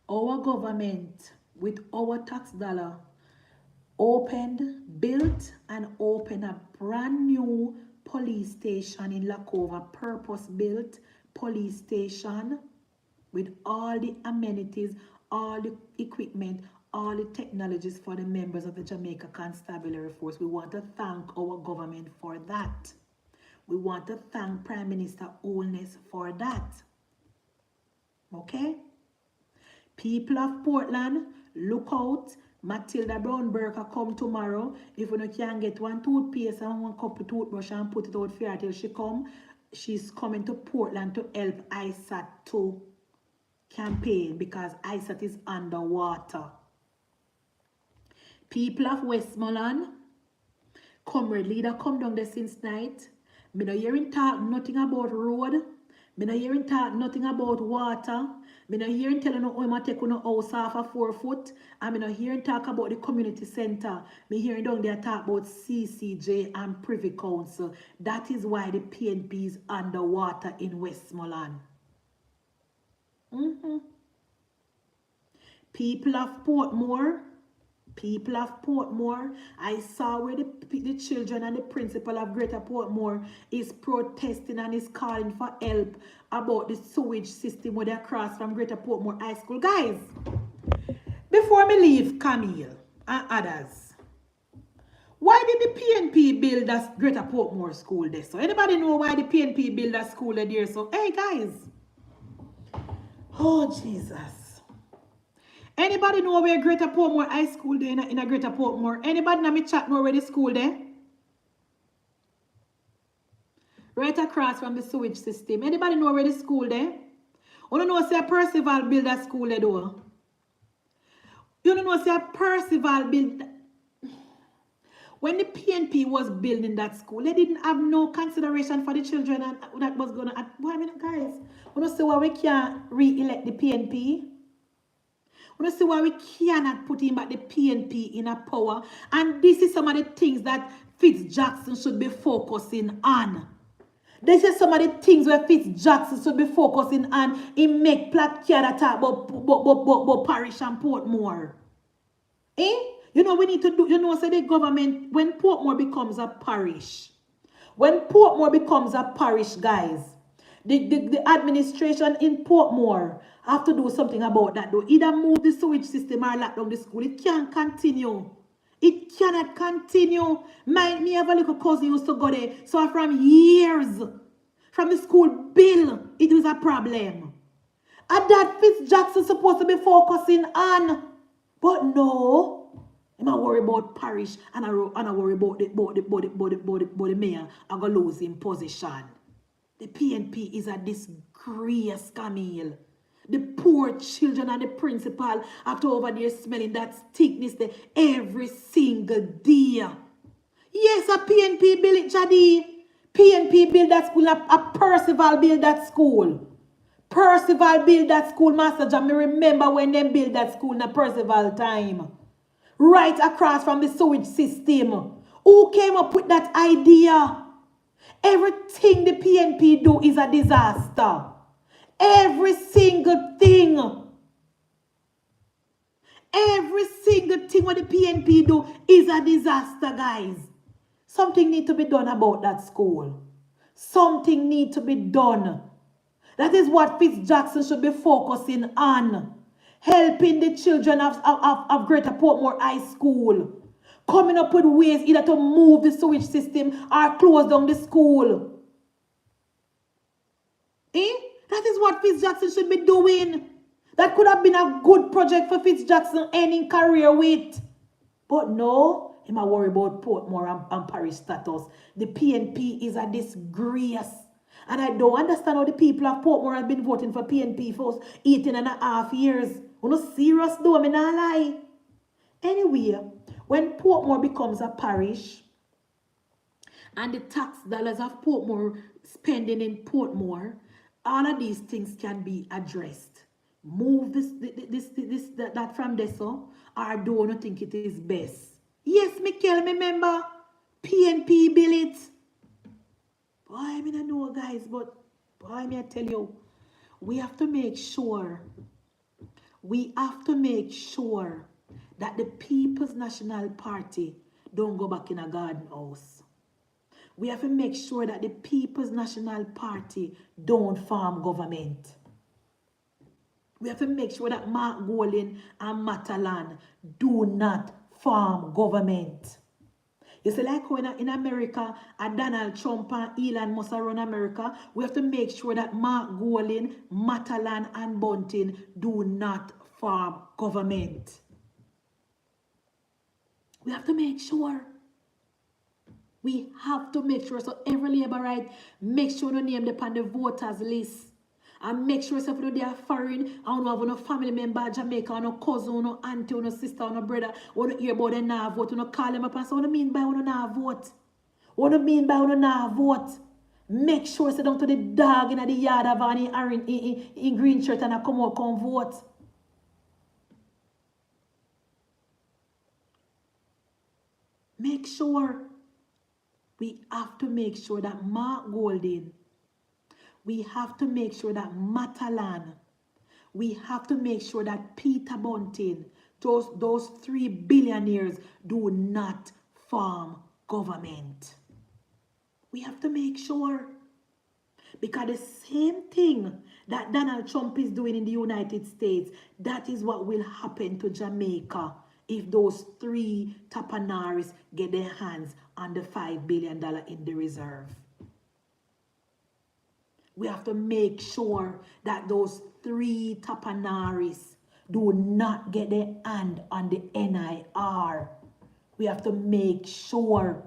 our government with our tax dollar built and opened a brand new police station in Lacova, purpose-built police station with all the amenities, all the equipment, all the technologies for the members of the Jamaica Constabulary Force. We want to thank our government for that. We want to thank Prime Minister Holness for that. Okay? People of Portland, look out. Matilda Brown Burke come tomorrow. If you can get one toothpaste and one cup of toothbrush and put it out for her till she come, she's coming to Portland to help ISAT to campaign because ISAT is underwater. People of Westmoreland, comrade leader come down there since night. Me no hearing talk nothing about road. Me no hearing talk nothing about water. Me no hearing telling no how take no house off a 4 foot. And me no hearing talk about the community center. Me hearing down there talk about CCJ and Privy Council. That is why the PNP is underwater in Westmoreland. People of Portmore, I saw where the children and the principal of Greater Portmore is protesting and is calling for help about the sewage system where they cross from Greater Portmore High School. Guys, before me leave Camille and others, why did the PNP build a Greater Portmore school there? So anybody know why the PNP build a school there? So hey guys, oh Jesus. Anybody know where Greater Portmore High School there in a Greater Portmore? Anybody in my chat know where the school there? Right across from the sewage system. Anybody know where the school there? You don't know say Percival build a school there though. You don't know say Percival build. When the PNP was building that school, they didn't have no consideration for the children and that was gonna. Why I mean guys? You know say why we can't re-elect the PNP? We see why we cannot put him back the PNP in a power. And this is some of the things that Fitz-Jackson should be focusing on. This is some of the things where Fitz-Jackson should be focusing on. He make Platyada talk about Parish and Portmore. Eh? You know we need to do, you know, say the government, when Portmore becomes a parish, guys, the administration in Portmore have to do something about that though. Either move the sewage system or lock down the school. It can't continue. It cannot continue. Me have a little cousin used to go there. So from years, from the school bill, it was a problem. And that Fitz-Jackson supposed to be focusing on. But no. I'm not worried about parish and I worry about the mayor. I'm going to lose his position. The PNP is a disgrace, Camille. The poor children and the principal after over there smelling that thickness there every single day. Yes, a PNP bill it, Jadi. PNP build that school, a Percival build that school. Percival build that school, Master John. Me remember when they build that school in a Percival time. Right across from the sewage system. Who came up with that idea? Everything the PNP do is a disaster. Every single thing. Every single thing what the PNP do is a disaster, guys. Something need to be done about that school. Something need to be done. That is what Fitzjackson should be focusing on. Helping the children of Greater Portmore High School. Coming up with ways either to move the sewage system or close down the school. That is what Fitzjackson should be doing. That could have been a good project for Fitzjackson ending career with. But no, him a worry about Portmore and parish status. The PNP is a disgrace. And I don't understand how the people of Portmore have been voting for PNP for 18.5 years. You know, serious though, I not lie. Anyway, when Portmore becomes a parish, and the tax dollars of Portmore spending in Portmore, all of these things can be addressed. Move that from this, or do not think it is best. Yes, Michael, remember PNP bill it. Boy, I mean I know, guys, but boy, I tell you, we have to make sure that the People's National Party don't go back in a garden house. We have to make sure that the People's National Party don't form government. We have to make sure that Mark Golding and Matalan do not form government. You see, like when in America, Donald Trump and Elon Musk run America, we have to make sure that Mark Golding, Matalan, and Bunting do not form government. We have to make sure. We have to make sure. So every labor right, make sure you name them on the voters list. And make sure yourself they are foreign and you have no family member Jamaica, no cousin, no auntie, no sister, no brother. You don't hear about them now vote. You don't call them up and say, what do you mean by you now vote? What do you mean by you now vote? Make sure sit down to the dog in the yard of in green shirt and I come out, come vote. Make sure. We have to make sure that Mark Golding, we have to make sure that Matalan, we have to make sure that Peter Bunting, those 3 billionaires do not form government. We have to make sure. Because the same thing that Donald Trump is doing in the United States, that is what will happen to Jamaica if those 3 tapanaris get their hands on the $5 billion in the reserve. We have to make sure that those 3 tapanaris do not get their hand on the NIR. We have to make sure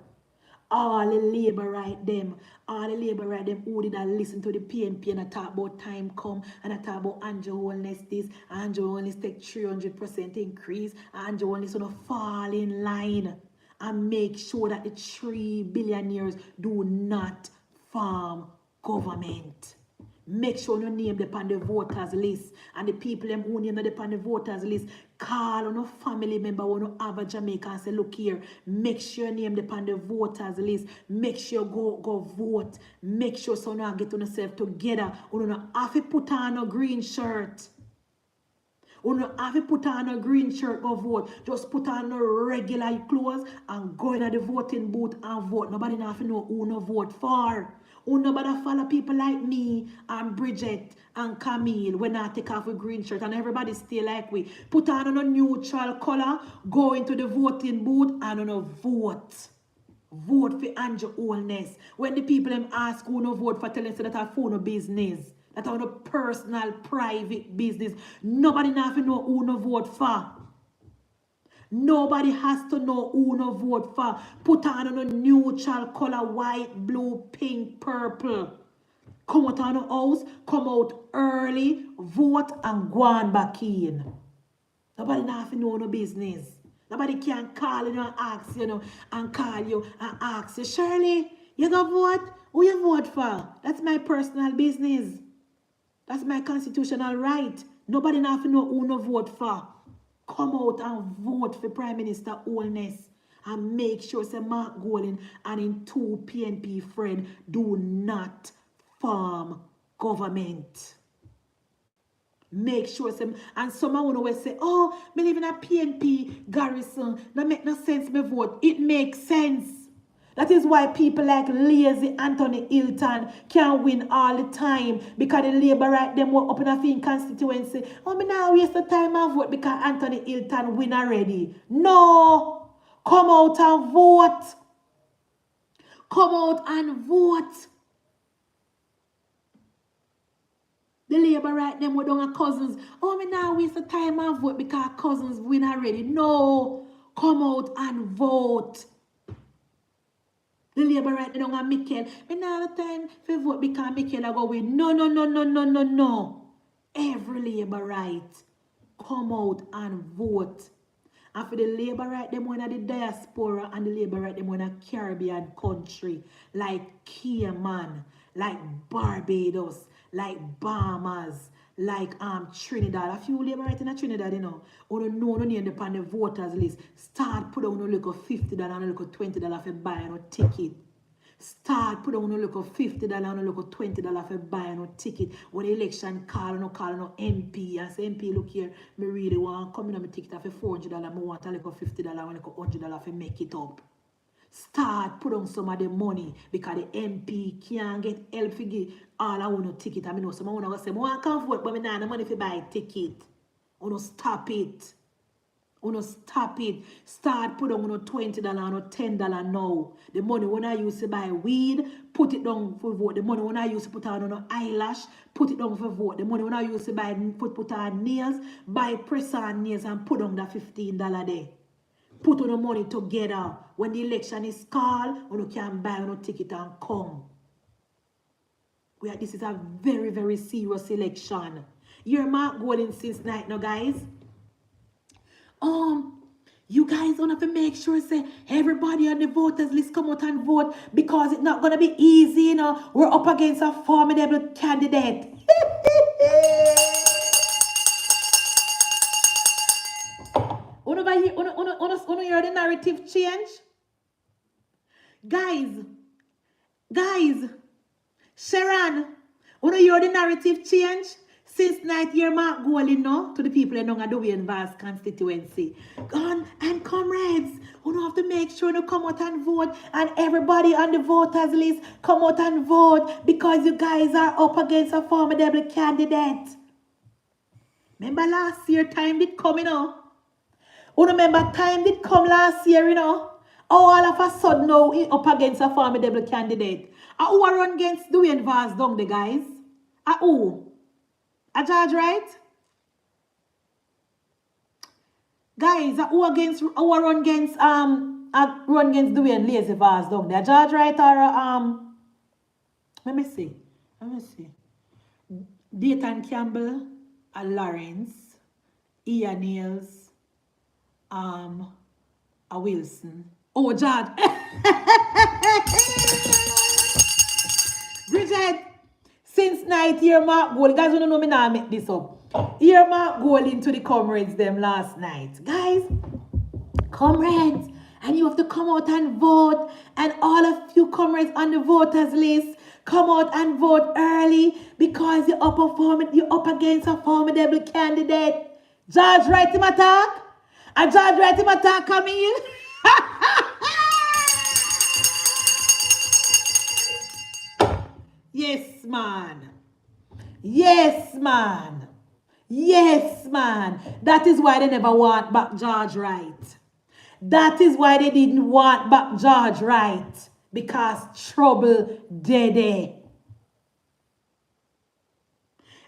all the labor right them who did listen to the PNP and I talk about time come and I talk about Andrew Holness this, Andrew Holness take 300% increase, Andrew Holness gonna fall in line and make sure that the 3 billionaires do not form government. Make sure you name them on the voters list. And the people them who name them on the voters list, call on a family member who no have a Jamaica and say, look here, make sure you name them on the voters list. Make sure go vote. Make sure so you get yourself together. You don't have to put on a green shirt. You don't have to put on a green shirt go vote. Just put on a regular clothes and go in the voting booth and vote. Nobody have to know who no vote for. Who nobody follow people like me and Bridget and Camille when I take off a green shirt and everybody stay like we. Put on a neutral color, go into the voting booth and vote. Vote for Andrew Holness. When the people them ask who no vote for, tell them that I phone no business. That are no personal, private business. Nobody have to know who no vote for. Nobody has to know who no vote for. Put on a neutral color, white, blue, pink, purple. Come out on the house, come out early, vote and go on back in. Nobody have to know no business. Nobody can call you and ask you and call you and ask you, Shirley, you go vote? Who you vote for? That's my personal business. That's my constitutional right. Nobody have to know who no vote for. Come out and vote for Prime Minister Holness. And make sure say Mark Golding and in two PNP friend do not form government. Make sure some, and someone will say, oh, me live in a PNP garrison. That make no sense me vote. It makes sense. That is why people like lazy Anthony Hilton can win all the time. Because the Labour right them work up in a fin constituency. Oh, me now waste the time I vote because Anthony Hilton win already. No. Come out and vote. Come out and vote. The Labour right them with on Cousins. Oh, me now waste the time and vote because Cousins win already. No. Come out and vote. The Labour right them on Michael. Me now the time for vote because Michael I go win. No, no, no, no, no, no, no. Every Labour right. Come out and vote. And for the Labour right them one of the diaspora and the Labour right them one of Caribbean country. Like Cayman. Like Barbados. Like Bahamas, like Trinidad. A few Labour right in Trinidad, you know. Or no name upon the voters list. Start put on a look of $50 and a look of $20 for buying a ticket. Start put on a look of $50 and a look of $20 for buying a ticket. When the election call no MP and say MP look here, me really want to come in on my ticket for $400. I want a look of $50 and a look of $100 for make it up. Start put on some of the money because the MP can't get help to give all I want a ticket. I mean, no, someone want to say, I can't vote, but I don't have money to buy a ticket. Oh, no, stop it. Oh, no, stop it. Start put on $20 or $10 now. The money when I use to buy weed, put it down for vote. The money when I use to put on eyelash, put it down for vote. The money when I use to buy put on nails, buy press on nails and put on that $15 there. Put on the money together. When the election is called, you can buy no ticket and come. This is a very, very serious election. You're Mark Golding since night now, guys. You guys don't have to make sure say everybody on the voters list come out and vote because it's not gonna be easy, you know. We're up against a formidable candidate. You hear the narrative change? Guys, Sharon, you hear the narrative change? Since night year Mark Golding no to the people in the Wayne Vast constituency. Gone and comrades, you have to make sure you come out and vote, and everybody on the voters list come out and vote because you guys are up against a formidable candidate. Remember last year time did come, you know? You remember time did come last year, you know? All of a sudden now up against a formidable candidate. Who are run against Dwayne Vaz down the guys? Who? A judge, right? Guys, who are run against Dwayne Lazy Vaz down there? A judge, right? Or let me see. Dayton Campbell, a Lawrence, Ian Nails, a Wilson. Oh, Judge. Bridget, since night here Mark Golding, guys don't know me now make this up. Here Mark Golding to the comrades them last night. Guys, comrades, and you have to come out and vote. And all of you comrades on the voters list, come out and vote early because you're up against a formidable candidate. Judge write him attack. A judge write him attack coming in. Yes, man. Yes, man. Yes, man. That is why they never want back George Wright. That is why they didn't want back George Wright. Because trouble dead.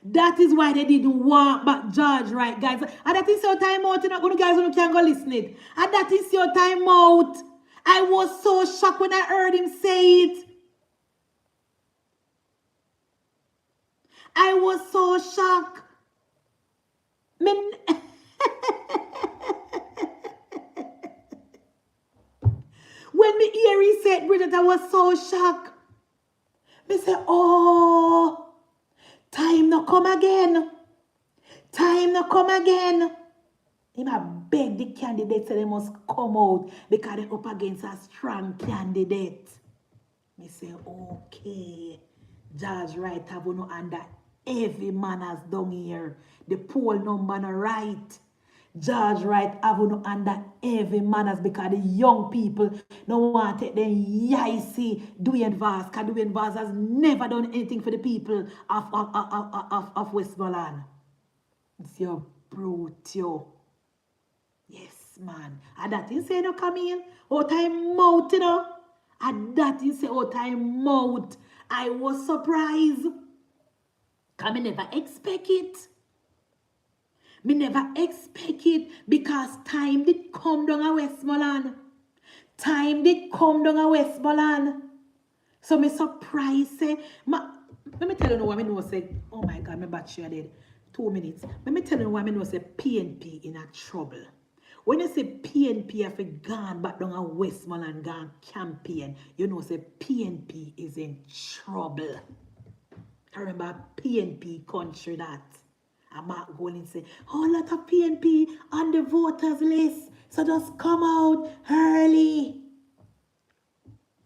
That is why they didn't want back George Wright, guys. And that is your time out. You're not going to guys who can go listen it. And that is your time out. I was so shocked when I heard him say it. I was so shocked. When me hear he said, Bridget, I was so shocked. Me say, oh, time no come again. Time no come again. Him a beg the candidates so they must come out because they up against a strong candidate. Me say, okay. George right have no under every man has done here. The poll number no right. George right have no under every manners because the young people don't want to take them yicey Dwayne Vaz. Because Dwayne Vaz has never done anything for the people of Westmoreland. It's your brute, yo. Yes, man. And that you say no come in. Oh, time mouth, you know. And that you say, oh, time mouth. I was surprised. Because I never expect it. Me never expect it because time did come down a Westmoreland. Time did come down a Westmoreland. So me surprised say, let me tell you what I know say, oh my God, my battery dead. 2 minutes. Let me tell you what I know say PNP in a trouble. When you say PNP have gone back down a Westmoreland gone campaign, you know say PNP is in trouble. I remember PNP country that. And Mark Golding say, oh, a lot of PNP on the voters list. So just come out early.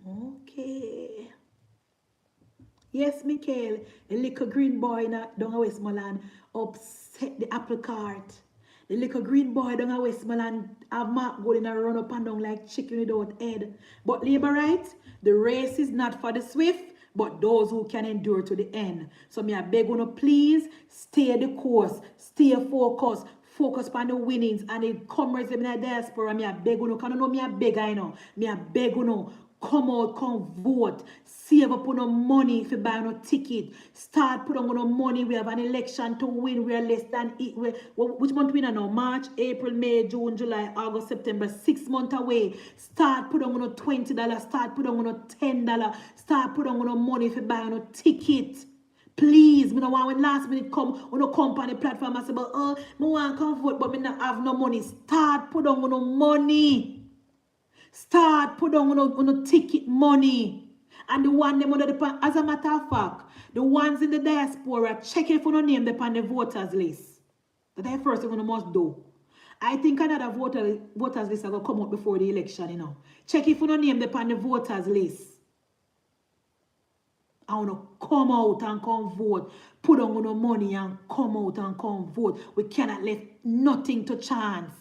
Okay. Yes, Michael, the little green boy down a Westmoreland upset the apple cart. The little green boy down a Westmoreland have Mark Golding run up and down like chicken without head. But Labour right, the race is not for the swift, but those who can endure to the end. So me I beg you please stay the course, stay focused, focus on the winnings and the comrades in the diaspora. Me I beg you, can you know me I beg I know. Me I beg you, come out, come vote. Save up on no money if you buy no ticket. Start put on no money. We have an election to win. We are less than it. Which month we now? March, April, May, June, July, August, September. 6 months away. Start put on no $20. Start put on no $10. Start put on no money if you buy no ticket. Please, me no want when last minute come on no company platform and say, but me want to come vote, but me not have no money. Start put on no money. Start put on no ticket money. And the one them under the as a matter of fact, the ones in the diaspora check if you no name them on the voters list. That's the first thing you must do. I think another voters list are gonna come up before the election, you know. Check if you no name them on the voters list. I want to come out and come vote. Put on no money and come out and come vote. We cannot leave nothing to chance.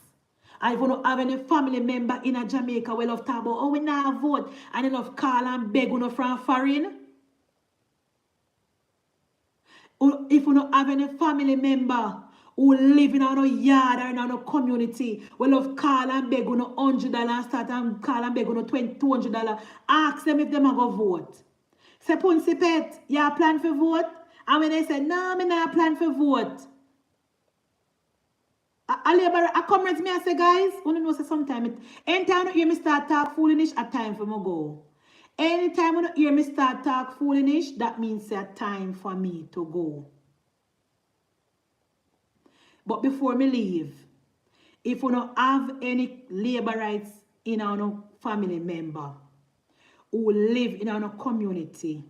And if you don't have any family member in a Jamaica, we love talk about, oh, we not vote. And you love call and beg you from foreign. If you don't have any family member who live in a yard or in a community, we love call and beg you $100 and start and call and beg you $200. Ask them if they are going to vote. Say, Punsi Pet, you plan for vote? And when they say, no, I not plan for vote. I comrades me, I say, guys, you know, say sometimes, anytime you hear me start talk foolishness, a time for me go. Anytime you hear me start talk foolishness, that means a time for me to go. But before me leave, if you don't have any labor rights in our family member, who live in our community,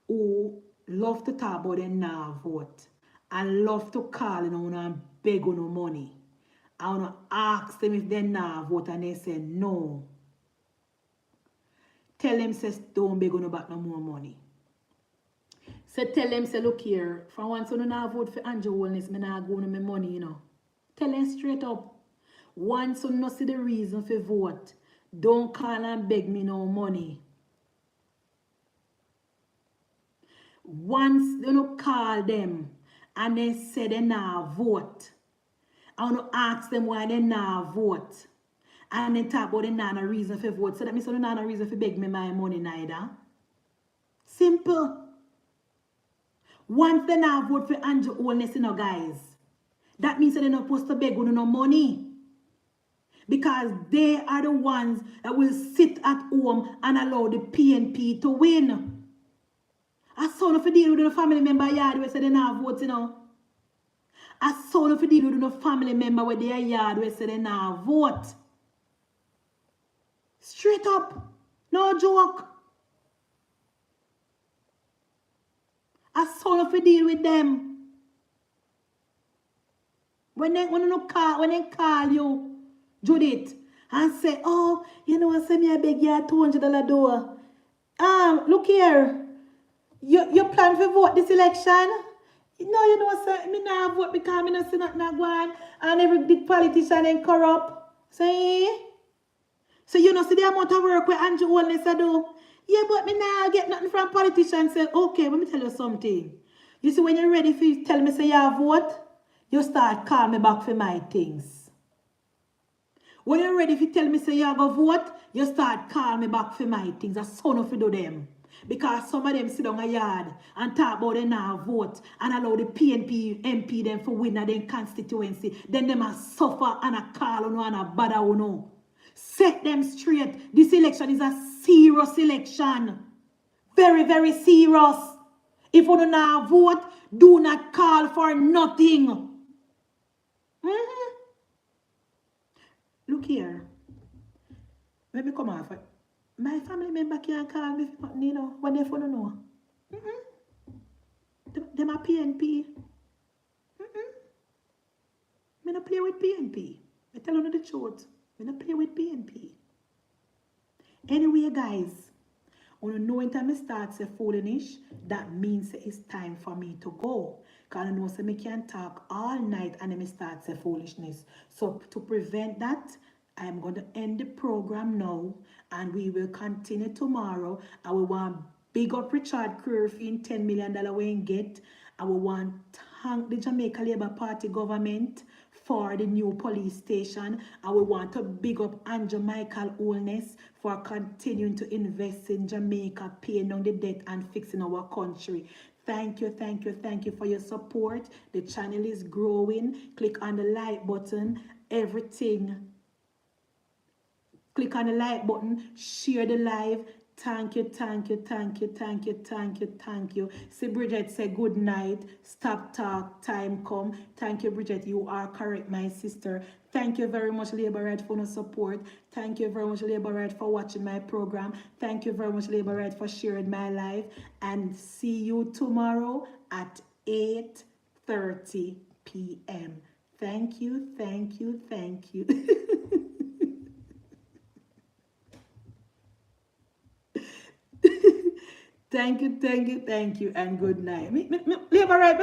who love to talk about them now vote, and love to call and beg on no money. I want to ask them if they now vote and they say no. Tell them say don't beg on back no more money. So tell them say look here, from once you now vote for Andrew Wellness, me now go on my money, you know. Tell them straight up. Once you not see the reason for vote, don't call and beg me no money. Once you call them and they say they now vote, I want to ask them why they now vote. And they talk about they not a reason for vote. So that means they not a reason for beg me my money neither. Simple. Once they now vote for Andrew Wellness, you know, guys, that means they're not supposed to beg you no money. Because they are the ones that will sit at home and allow the PNP to win. I saw if you deal with a family member yard where say they not vote, you know. I saw if you deal with a family member where they are yard where say they not vote. Straight up. No joke. have to deal with them. When they call you, Judith, and say, oh, you know what, send me a beg you $200 door. Look here. You plan to vote this election? No, you know what, sir, me not vote because me not see nothing going on, and every big politician ain't corrupt. See? So you know see the amount of work where Andrew Holness do? Yeah, but me now get nothing from politicians. Say, okay, let me tell you something. You see, when you're ready for you tell me say you vote, you start call me back for my things. When you're ready for tell me say you go vote, you start call me back for my things. That's so enough to do them. Because some of them sit down a yard and talk about they now vote and allow the PNP MP them for win at their constituency. Then them a suffer and a call on and a bother on. Set them straight. This election is a serious election. Very, very serious. If you don't now vote, do not call for nothing. Look here. Let me come off. My family member can't call me for nothing, you know, when they don't know. Them are PNP. Me not play with PNP. I tell you the truth. Me not play with PNP. Anyway, guys, when you know when time I start say foolish, that means it's time for me to go. Because I know say me can talk all night and then I start say foolishness. So to prevent that, I'm going to end the program now and we will continue tomorrow. I will want big up Richard Creary for $10 million we get. I will want thank the Jamaica Labour Party government for the new police station. I will want to big up Andrew Michael Holness for continuing to invest in Jamaica, paying down the debt and fixing our country. Thank you, thank you, thank you for your support. The channel is growing. Click on the like button. Everything. Click on the like button. Share the live. Thank you, thank you, thank you, thank you, thank you, thank you. See Bridget say good night. Stop talk, time come. Thank you, Bridget. You are correct, my sister. Thank you very much, Labour Right, for the support. Thank you very much, Labour Right, for watching my program. Thank you very much, Labour Right, for sharing my live. And see you tomorrow at 8:30 p.m. Thank you, thank you, thank you. Thank you, thank you, thank you, and good night. Labour Right,